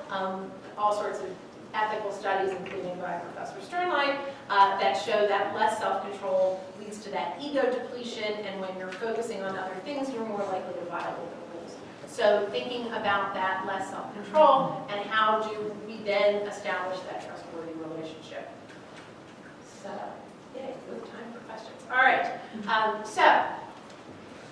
All sorts of ethical studies, including by Professor Sternlight, that show that less self-control leads to that ego depletion, and when you're focusing on other things, you're more likely to violate the rules. So thinking about that less self-control, and how do we then establish that trustworthy relationship. So, yay, we have time for questions. All right, so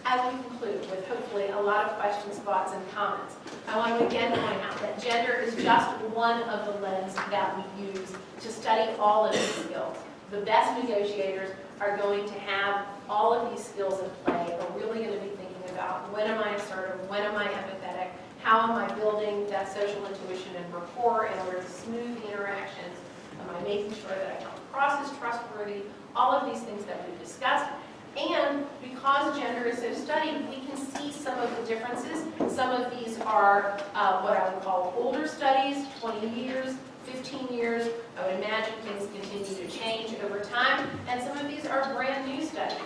as we conclude with hopefully a lot of questions, thoughts, and comments, I want to again point out that gender is just one of the lenses that we use to study all of these skills. The best negotiators are going to have all of these skills in play, are really going to be thinking about when am I assertive, when am I empathetic, how am I building that social intuition and rapport in order to smooth the interactions, am I making sure that I come across as trustworthy, all of these things that we've discussed. And because gender is so studied, we can see some of the differences. Some of these are what I would call old older studies, 20 years, 15 years. I would imagine things continue to change over time, and some of these are brand new studies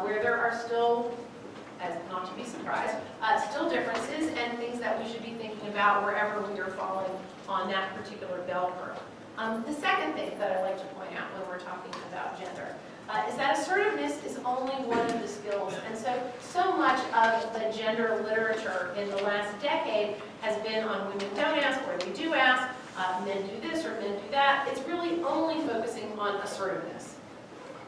where there are still, as not to be surprised, still differences and things that we should be thinking about wherever we are falling on that particular bell curve. The second thing that I like to point out when we're talking about gender is that assertiveness is only one of the skills, and so much of the gender literature in the last decade has been on women don't ask, or they do ask, men do this or men do that. It's really only focusing on assertiveness,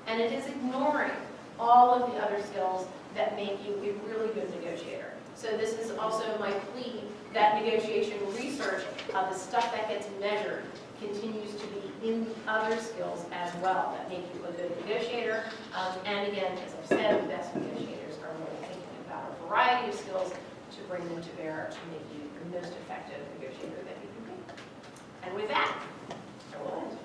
and it is ignoring all of the other skills that make you a really good negotiator. So this is also my plea that negotiation research, the stuff that gets measured, continues to be in the other skills as well that make you a good negotiator. And again, as I've said, the best negotiators are really thinking about a variety of skills to bring them to bear to make you the most effective negotiator that you can be. And with that, I will end.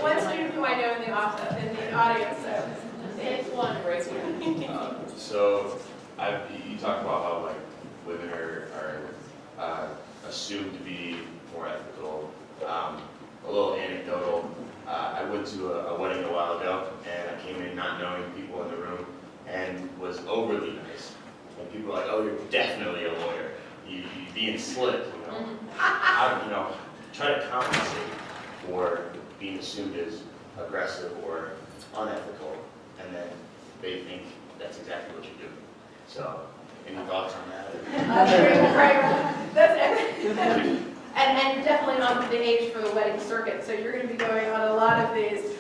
One student who I know in the audience, so Take one, Gracie. So, you talked about how like women are assumed to be more ethical. A little anecdotal. I went to a wedding a while ago, and I came in not knowing people in the room, and was overly nice. And people were like, "Oh, you're definitely a lawyer. You being slick, you know." Try to compensate for being assumed as aggressive or unethical, and then they think that's exactly what you're doing. So, any thoughts on that? Right. That's and you're definitely not the age for the wedding circuit, so you're going to be going on a lot of these,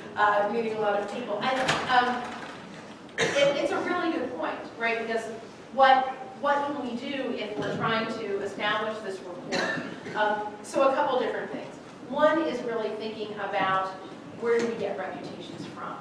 meeting a lot of people. And it's a really good point, right? Because what can we do if we're trying to establish this rapport? So a couple different things. One is really thinking about where do we get reputations from?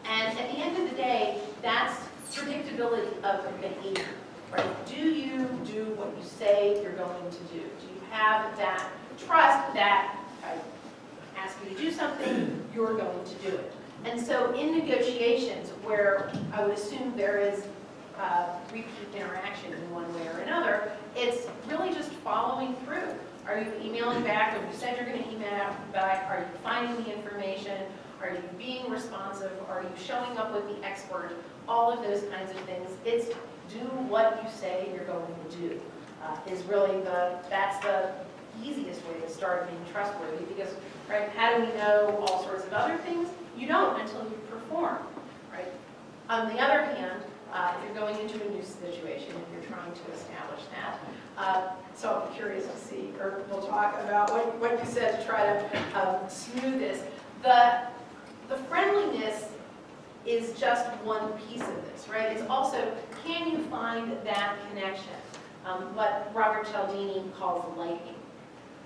And at the end of the day, that's predictability of behavior, right? Do you do what you say you're going to do? Do you have that trust that if I ask you to do something, you're going to do it? And so in negotiations where I would assume there is repeat interaction in one way or another, it's really just following through. Are you emailing back when you said you're going to email back? Are you finding the information? Are you being responsive? Are you showing up with the expert? All of those kinds of things. It's do what you say you're going to do is really that's the easiest way to start being trustworthy, because, right, how do we know all sorts of other things? You don't until you perform, right? On the other hand, if you're going into a new situation and you're trying to establish that, so I'm curious to see, or we'll talk about what you said to try to smooth this. The friendliness is just one piece of this, right? It's also, can you find that connection? What Robert Cialdini calls liking.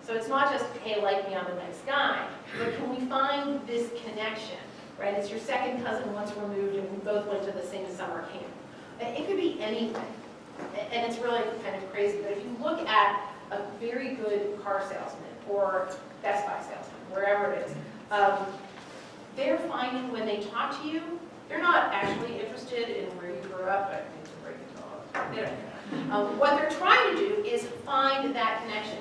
So it's not just, hey, like me, I'm a nice guy, but can we find this connection, right? It's your second cousin once removed and we both went to the same summer camp. It could be anything, and it's really kind of crazy, but if you look at a very good car salesman or Best Buy salesman, wherever it is, they're finding when they talk to you, they're not actually interested in where you grew up. I need to break it all. They don't. What they're trying to do is find that connection.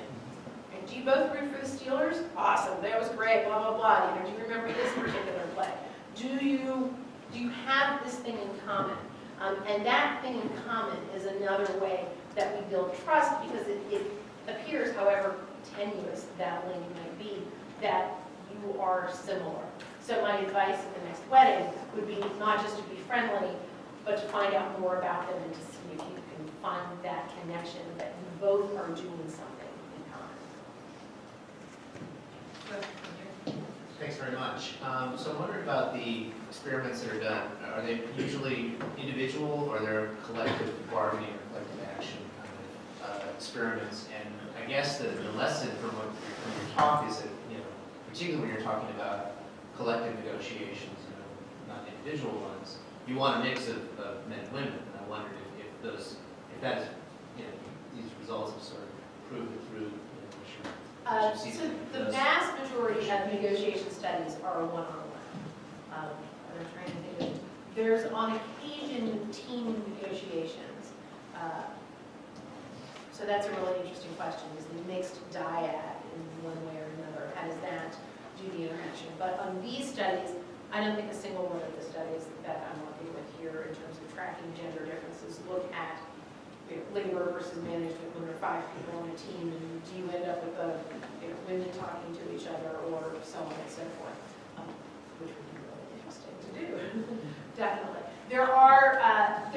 And do you both root for the Steelers? Awesome, that was great, blah, blah, blah. You know, do you remember this particular play? Do you have this thing in common? And that thing in common is another way that we build trust, because it appears, however tenuous that link might be, that you are similar. So my advice at the next wedding would be not just to be friendly, but to find out more about them and to see if you can find that connection that you both are doing something in common. Thanks very much. So I'm wondering about the experiments that are done. Are they usually individual, or they're collective bargaining or collective action kind of experiments? And I guess the lesson from your talk is that, particularly when you're talking about collective negotiations, not individual ones, you want a mix of men and women. And I wondered if that is, these results have sort of proved it through. So the vast majority of negotiation studies are one-on-one. I'm trying to think of, there's on occasion team negotiations. So that's a really interesting question, is the mixed dyad in one way or another? How does that do the interaction? But on these studies, I don't think a single one of the studies that I'm working with here in terms of tracking gender differences look at labor versus management when there are 5 people on a team, and do you end up with women talking to each other or so on and so forth, which would be really interesting to do, definitely. There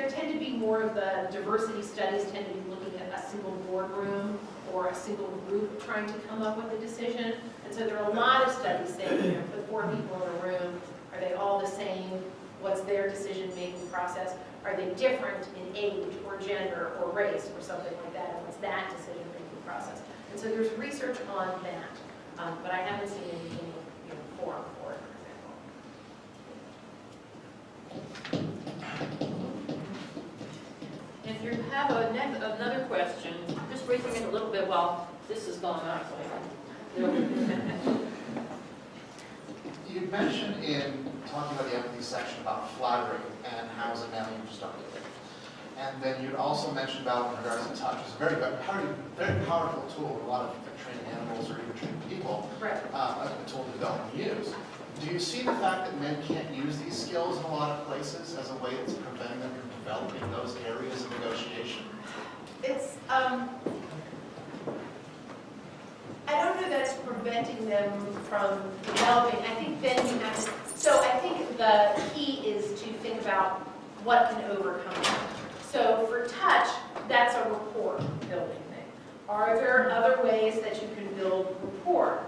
tend to be more of the diversity studies tend to be looking at a single boardroom or a single group trying to come up with a decision, and so there are a lot of studies saying, put 4 people in a room, are they all the same? What's their decision-making process? Are they different in age or gender or race or something like that? And what's that decision-making process? And so there's research on that, but I haven't seen anything forum for it, for example. If you have another question, just briefing it a little bit while this is going on. You mentioned in talking about the empathy section about flattering and how is it now used on it. And then you'd also mentioned about in regards to touch, it's a very powerful tool for a lot of training animals or even training people, Right. a tool to develop and use. Do you see the fact that men can't use these skills in a lot of places as a way that's preventing them from developing those areas of negotiation? It's, I don't know that it's preventing them from developing. I think then you have to, so I think the key is to think about what can overcome that. So for touch, that's a rapport building thing. Are there other ways that you can build rapport?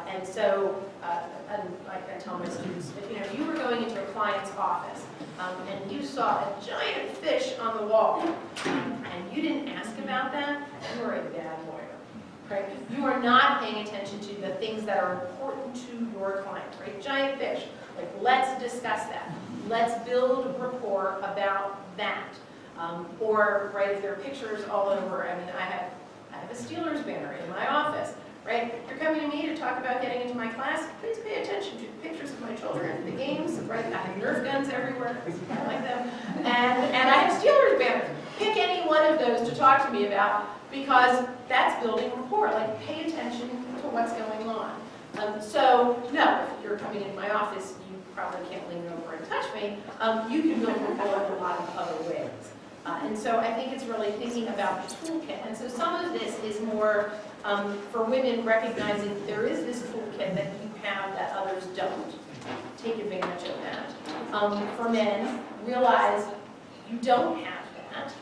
And so, and like I tell my students, if you were going into a client's office and you saw a giant fish on the wall and you didn't ask about that, you are a bad lawyer. Right? You are not paying attention to the things that are important to your client, right? Giant fish, like let's discuss that. Let's build rapport about that. Or, right, if there are pictures all over, I mean, I have a Steelers banner in my office, right? You're coming to me to talk about getting into my class, please pay attention to the pictures of my children at the games, right? I have Nerf guns everywhere, I like them. And I have Steelers banners. Pick any one of those to talk to me about, because that's building rapport. Like, pay attention to what's going on. So, no, if you're coming into my office, you probably can't lean over and touch me. You can build rapport in a lot of other ways. And so I think it's really thinking about the toolkit. And so some of this is more for women recognizing there is this toolkit that you have that others don't. Take advantage of that. For men, realize you don't have that.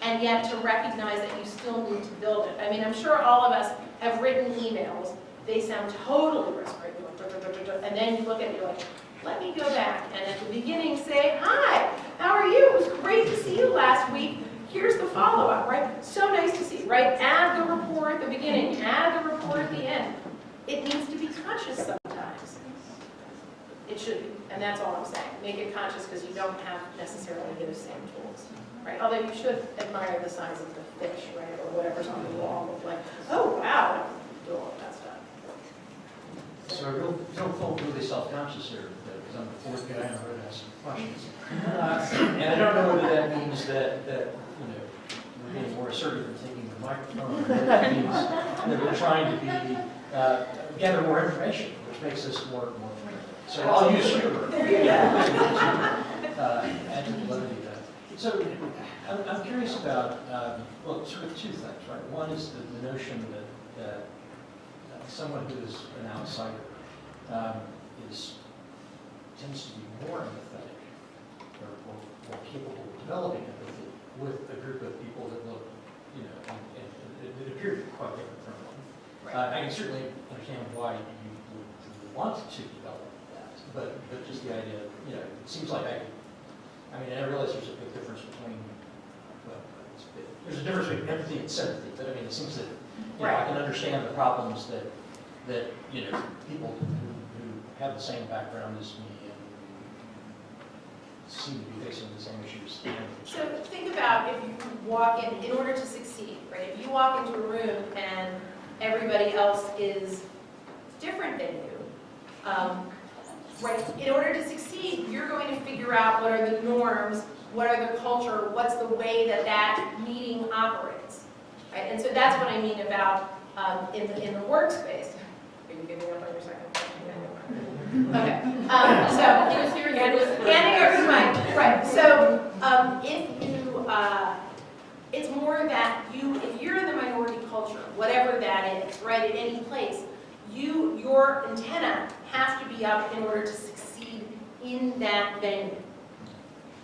And yet to recognize that you still need to build it. I mean, I'm sure all of us have written emails. They sound totally brisk, right? And then you look at it, you're like, let me go back and at the beginning say, hi, how are you? It was great to see you last week. Here's the follow-up, right? So nice to see you, right? Add the rapport at the beginning, add the rapport at the end. It needs to be conscious sometimes. It should be, and that's all I'm saying. Make it conscious because you don't have necessarily those same tools, right? Although you should admire the size of the fish, right? Or whatever's on the wall. Look like, oh, wow, do all of that stuff. So I don't feel really self-conscious here, because I'm the fourth guy and I'm going to ask some questions. And I don't know whether that means that we're being more assertive in taking the microphone, or whether that means that we're trying to be gather more information, which makes us more familiar. So I'll use humor. There you go. Add to the levity of that. So I'm curious about, well, sort of 2 things, right? One is the notion that someone who is an outsider tends to be more empathetic or more capable of developing empathy with a group of people that look, and it appear to be quite different from them. Right. I can certainly understand why you would want to develop that, but just the idea, it seems like I realize there's a big difference between, there's a difference between empathy and sympathy, but I mean, it seems that I can understand the problems that people who have the same background as me and seem to be facing the same issues. So think about if you walk in order to succeed, right? If you walk into a room and everybody else is different than you, right? In order to succeed, you're going to figure out what are the norms, what are the culture, what's the way that that meeting operates, right? And so that's what I mean about in the workspace. Are you giving up on your second question? Okay. So He was here, he was- handing over the mic. Right. So if you, it's more that if you're in the minority culture, whatever that is, right, at any place, your antenna has to be up in order to succeed in that venue.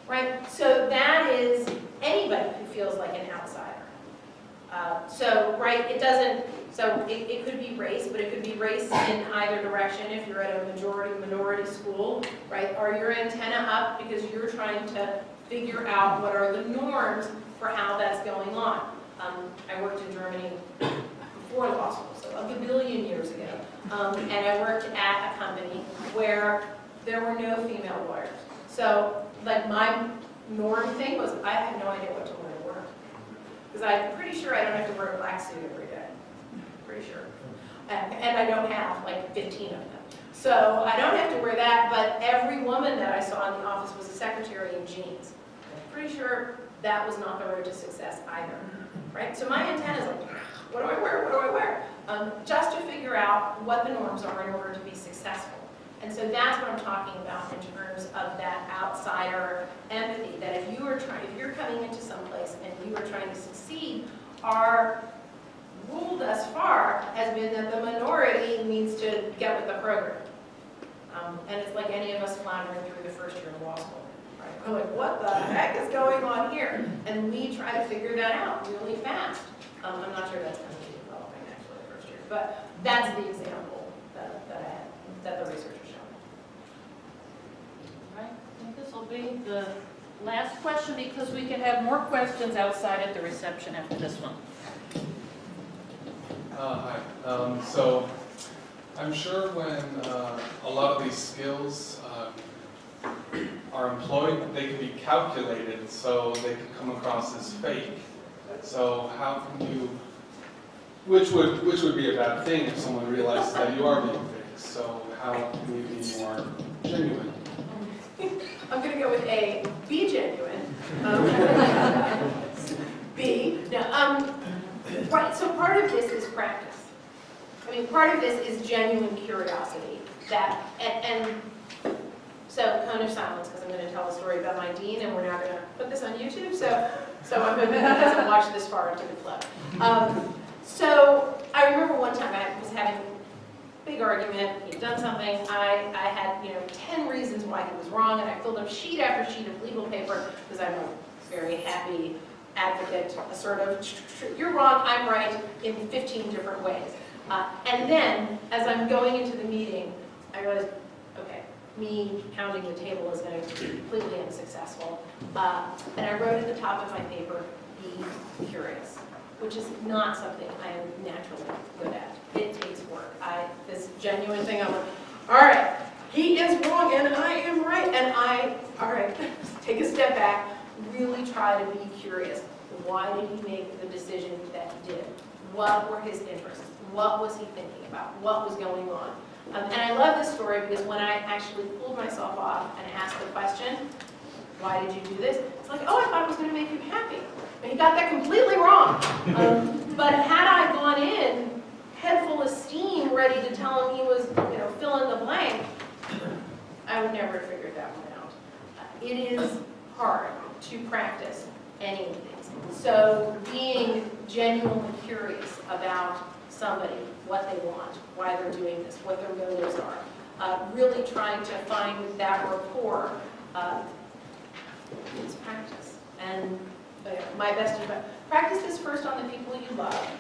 Right? So that is anybody who feels like an outsider. Right, it doesn't, it could be race, but it could be race in either direction if you're at a minority school, right? Are your antenna up because you're trying to figure out what are the norms for how that's going on? I worked in Germany before law school, so a billion years ago. And I worked at a company where there were no female lawyers. So, like, my norm thing was I had no idea what to wear to work. Because I'm pretty sure I don't have to wear a black suit every day. Pretty sure. And I don't have, like, 15 of them. So I don't have to wear that, but every woman that I saw in the office was a secretary in jeans. I'm pretty sure that was not the road to success either. Right? So my antenna's like, what do I wear? What do I wear? Just to figure out what the norms are in order to be successful. And so that's what I'm talking about in terms of that outsider empathy, that if you're coming into some place and you are trying to succeed, our rule thus far has been that the minority needs to get with the program. And it's like any of us floundering through the first year of law school. Right? We're like, what the heck is going on here? And we try to figure that out really fast. I'm not sure that's going to be developing actually the first year, but that's the example that the research has shown. Right, I think this will be the last question because we can have more questions outside at the reception after this one. Hi. So I'm sure when a lot of these skills are employed, they can be calculated so they can come across as fake. So how can you, which would be a bad thing if someone realizes that you are being fake. So how can you be more genuine? I'm going to go with A, be genuine. B, no, right, so part of this is practice. I mean, part of this is genuine curiosity. And so, cone of silence, because I'm going to tell a story about my dean, and we're not going to put this on YouTube, so I'm hoping he doesn't watch this far into the clip. So, I remember one time I was having a big argument, he'd done something, I had 10 reasons why he was wrong, and I filled up sheet after sheet of legal paper, because I'm a very happy advocate, a sort of, you're wrong, I'm right, in 15 different ways. And then, as I'm going into the meeting, I realized, okay, me pounding the table is going to be completely unsuccessful. And I wrote at the top of my paper, be curious, which is not something I am naturally good at. It takes work. This genuine thing, I'm like, all right, he is wrong and I am right. And all right, take a step back, really try to be curious. Why did he make the decision that he did? What were his interests? What was he thinking about? What was going on? And I love this story because when I actually pulled myself off and asked the question, why did you do this? It's like, oh, I thought it was going to make you happy. And he got that completely wrong. But had I gone in, head full of steam, ready to tell him he was, fill in the blank, I would never have figured that one out. It is hard to practice any of these. So being genuinely curious about somebody, what they want, why they're doing this, what their motives are, really trying to find that rapport is practice. And my best advice, practice this first on the people you love,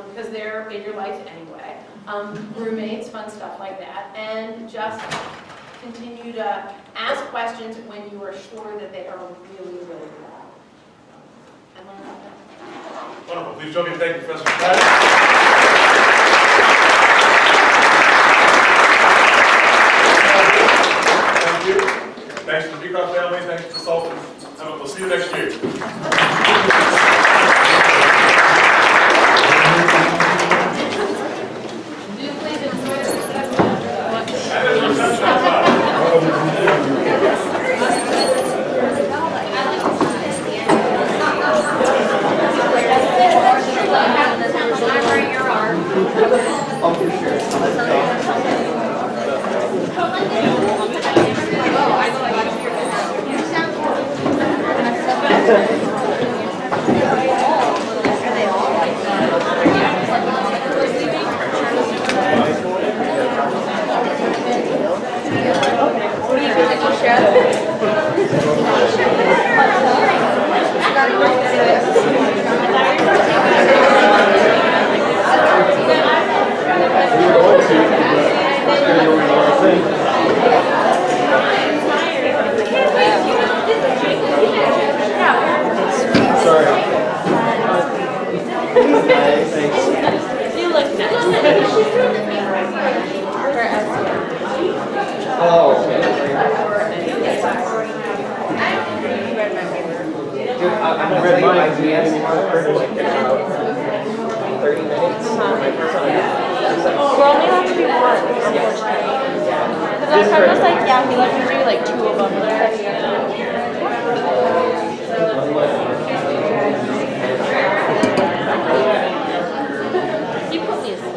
because they're in your life anyway. Roommates, fun stuff like that, and just continue to ask questions when you are sure that they are really, really wrong. And learn about that. Wonderful. Please join me in thanking Professor Patty. See you next year. Do you please enjoy the reception? And there's a reception outside. You look nice. I'm ready by GS like in about 30 minutes. We're only allowed to do one, unfortunately. Because our friend was like, yeah, we let me do like 2 of them. You put me asleep.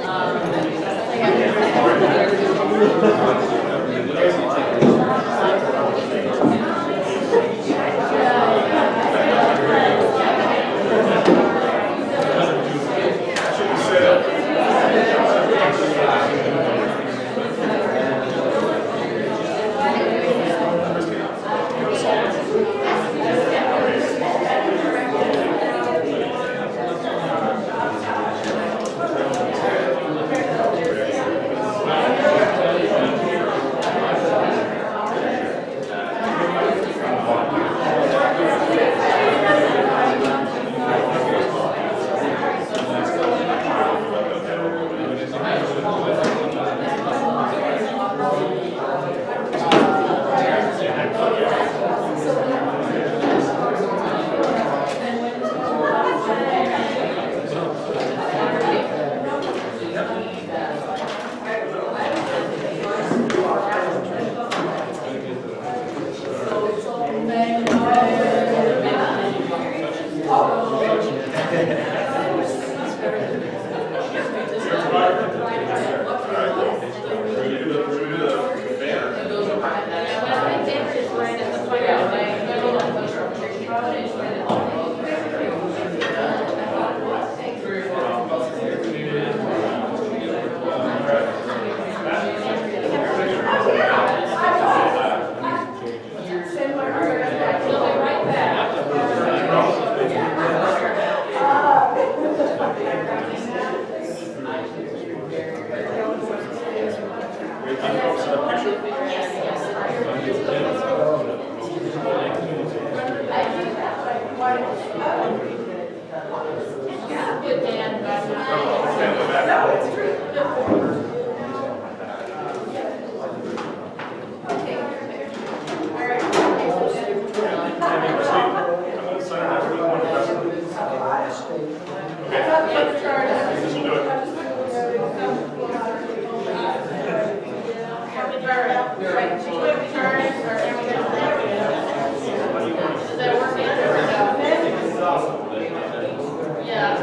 Yeah.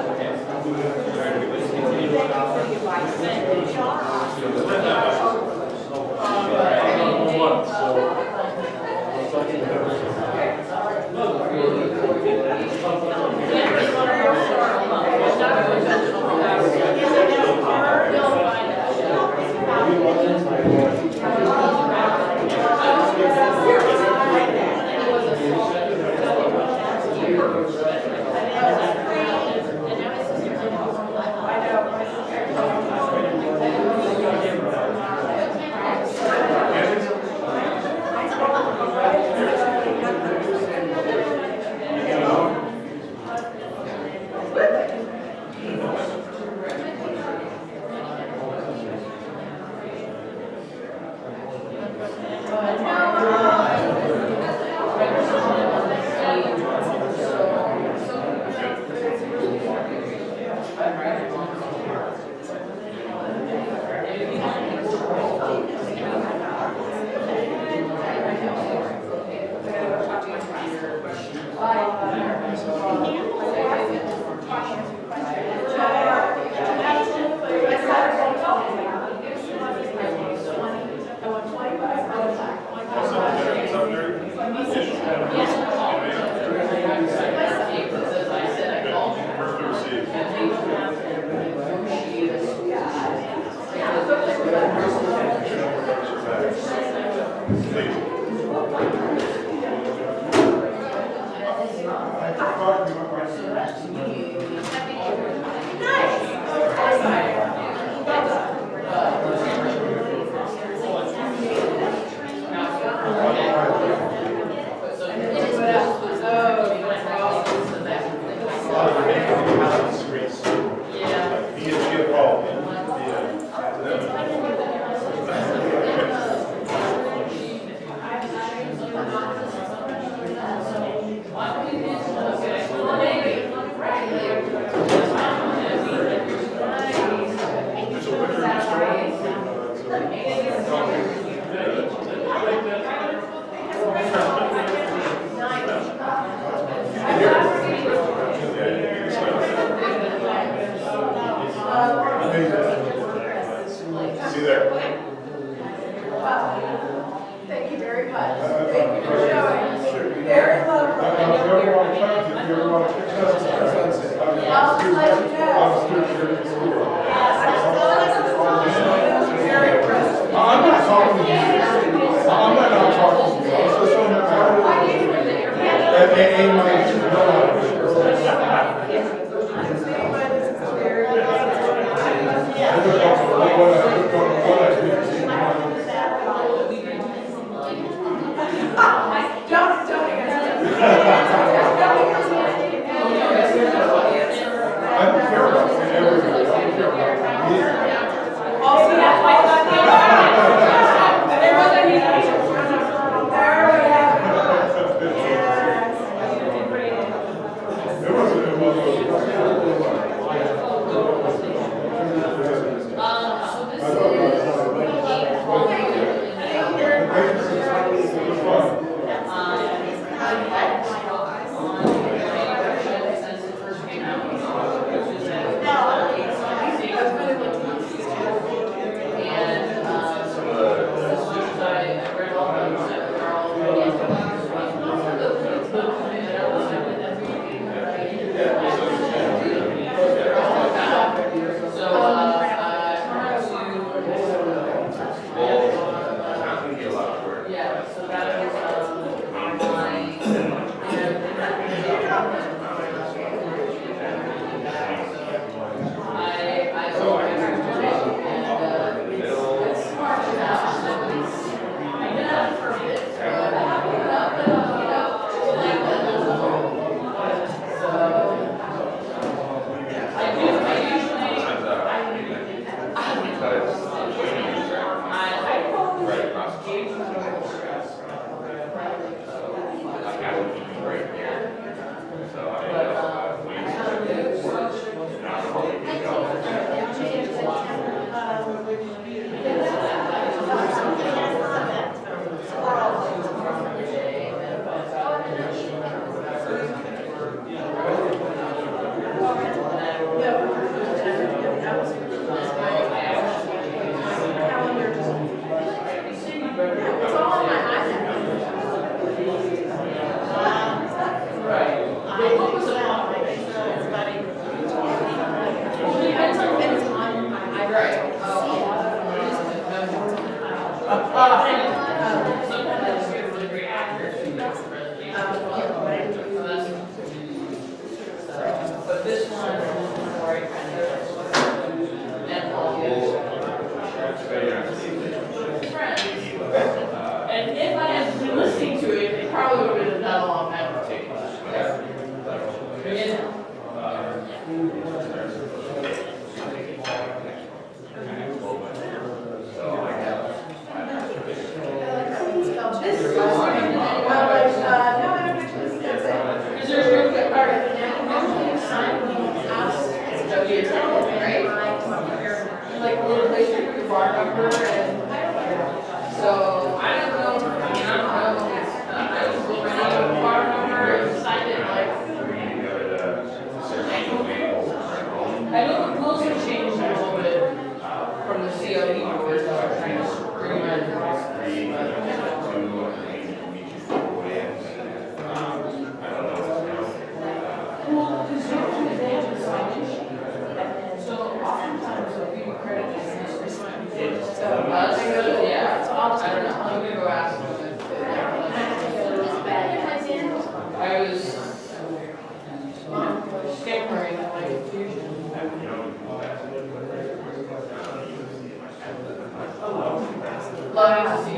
Bye.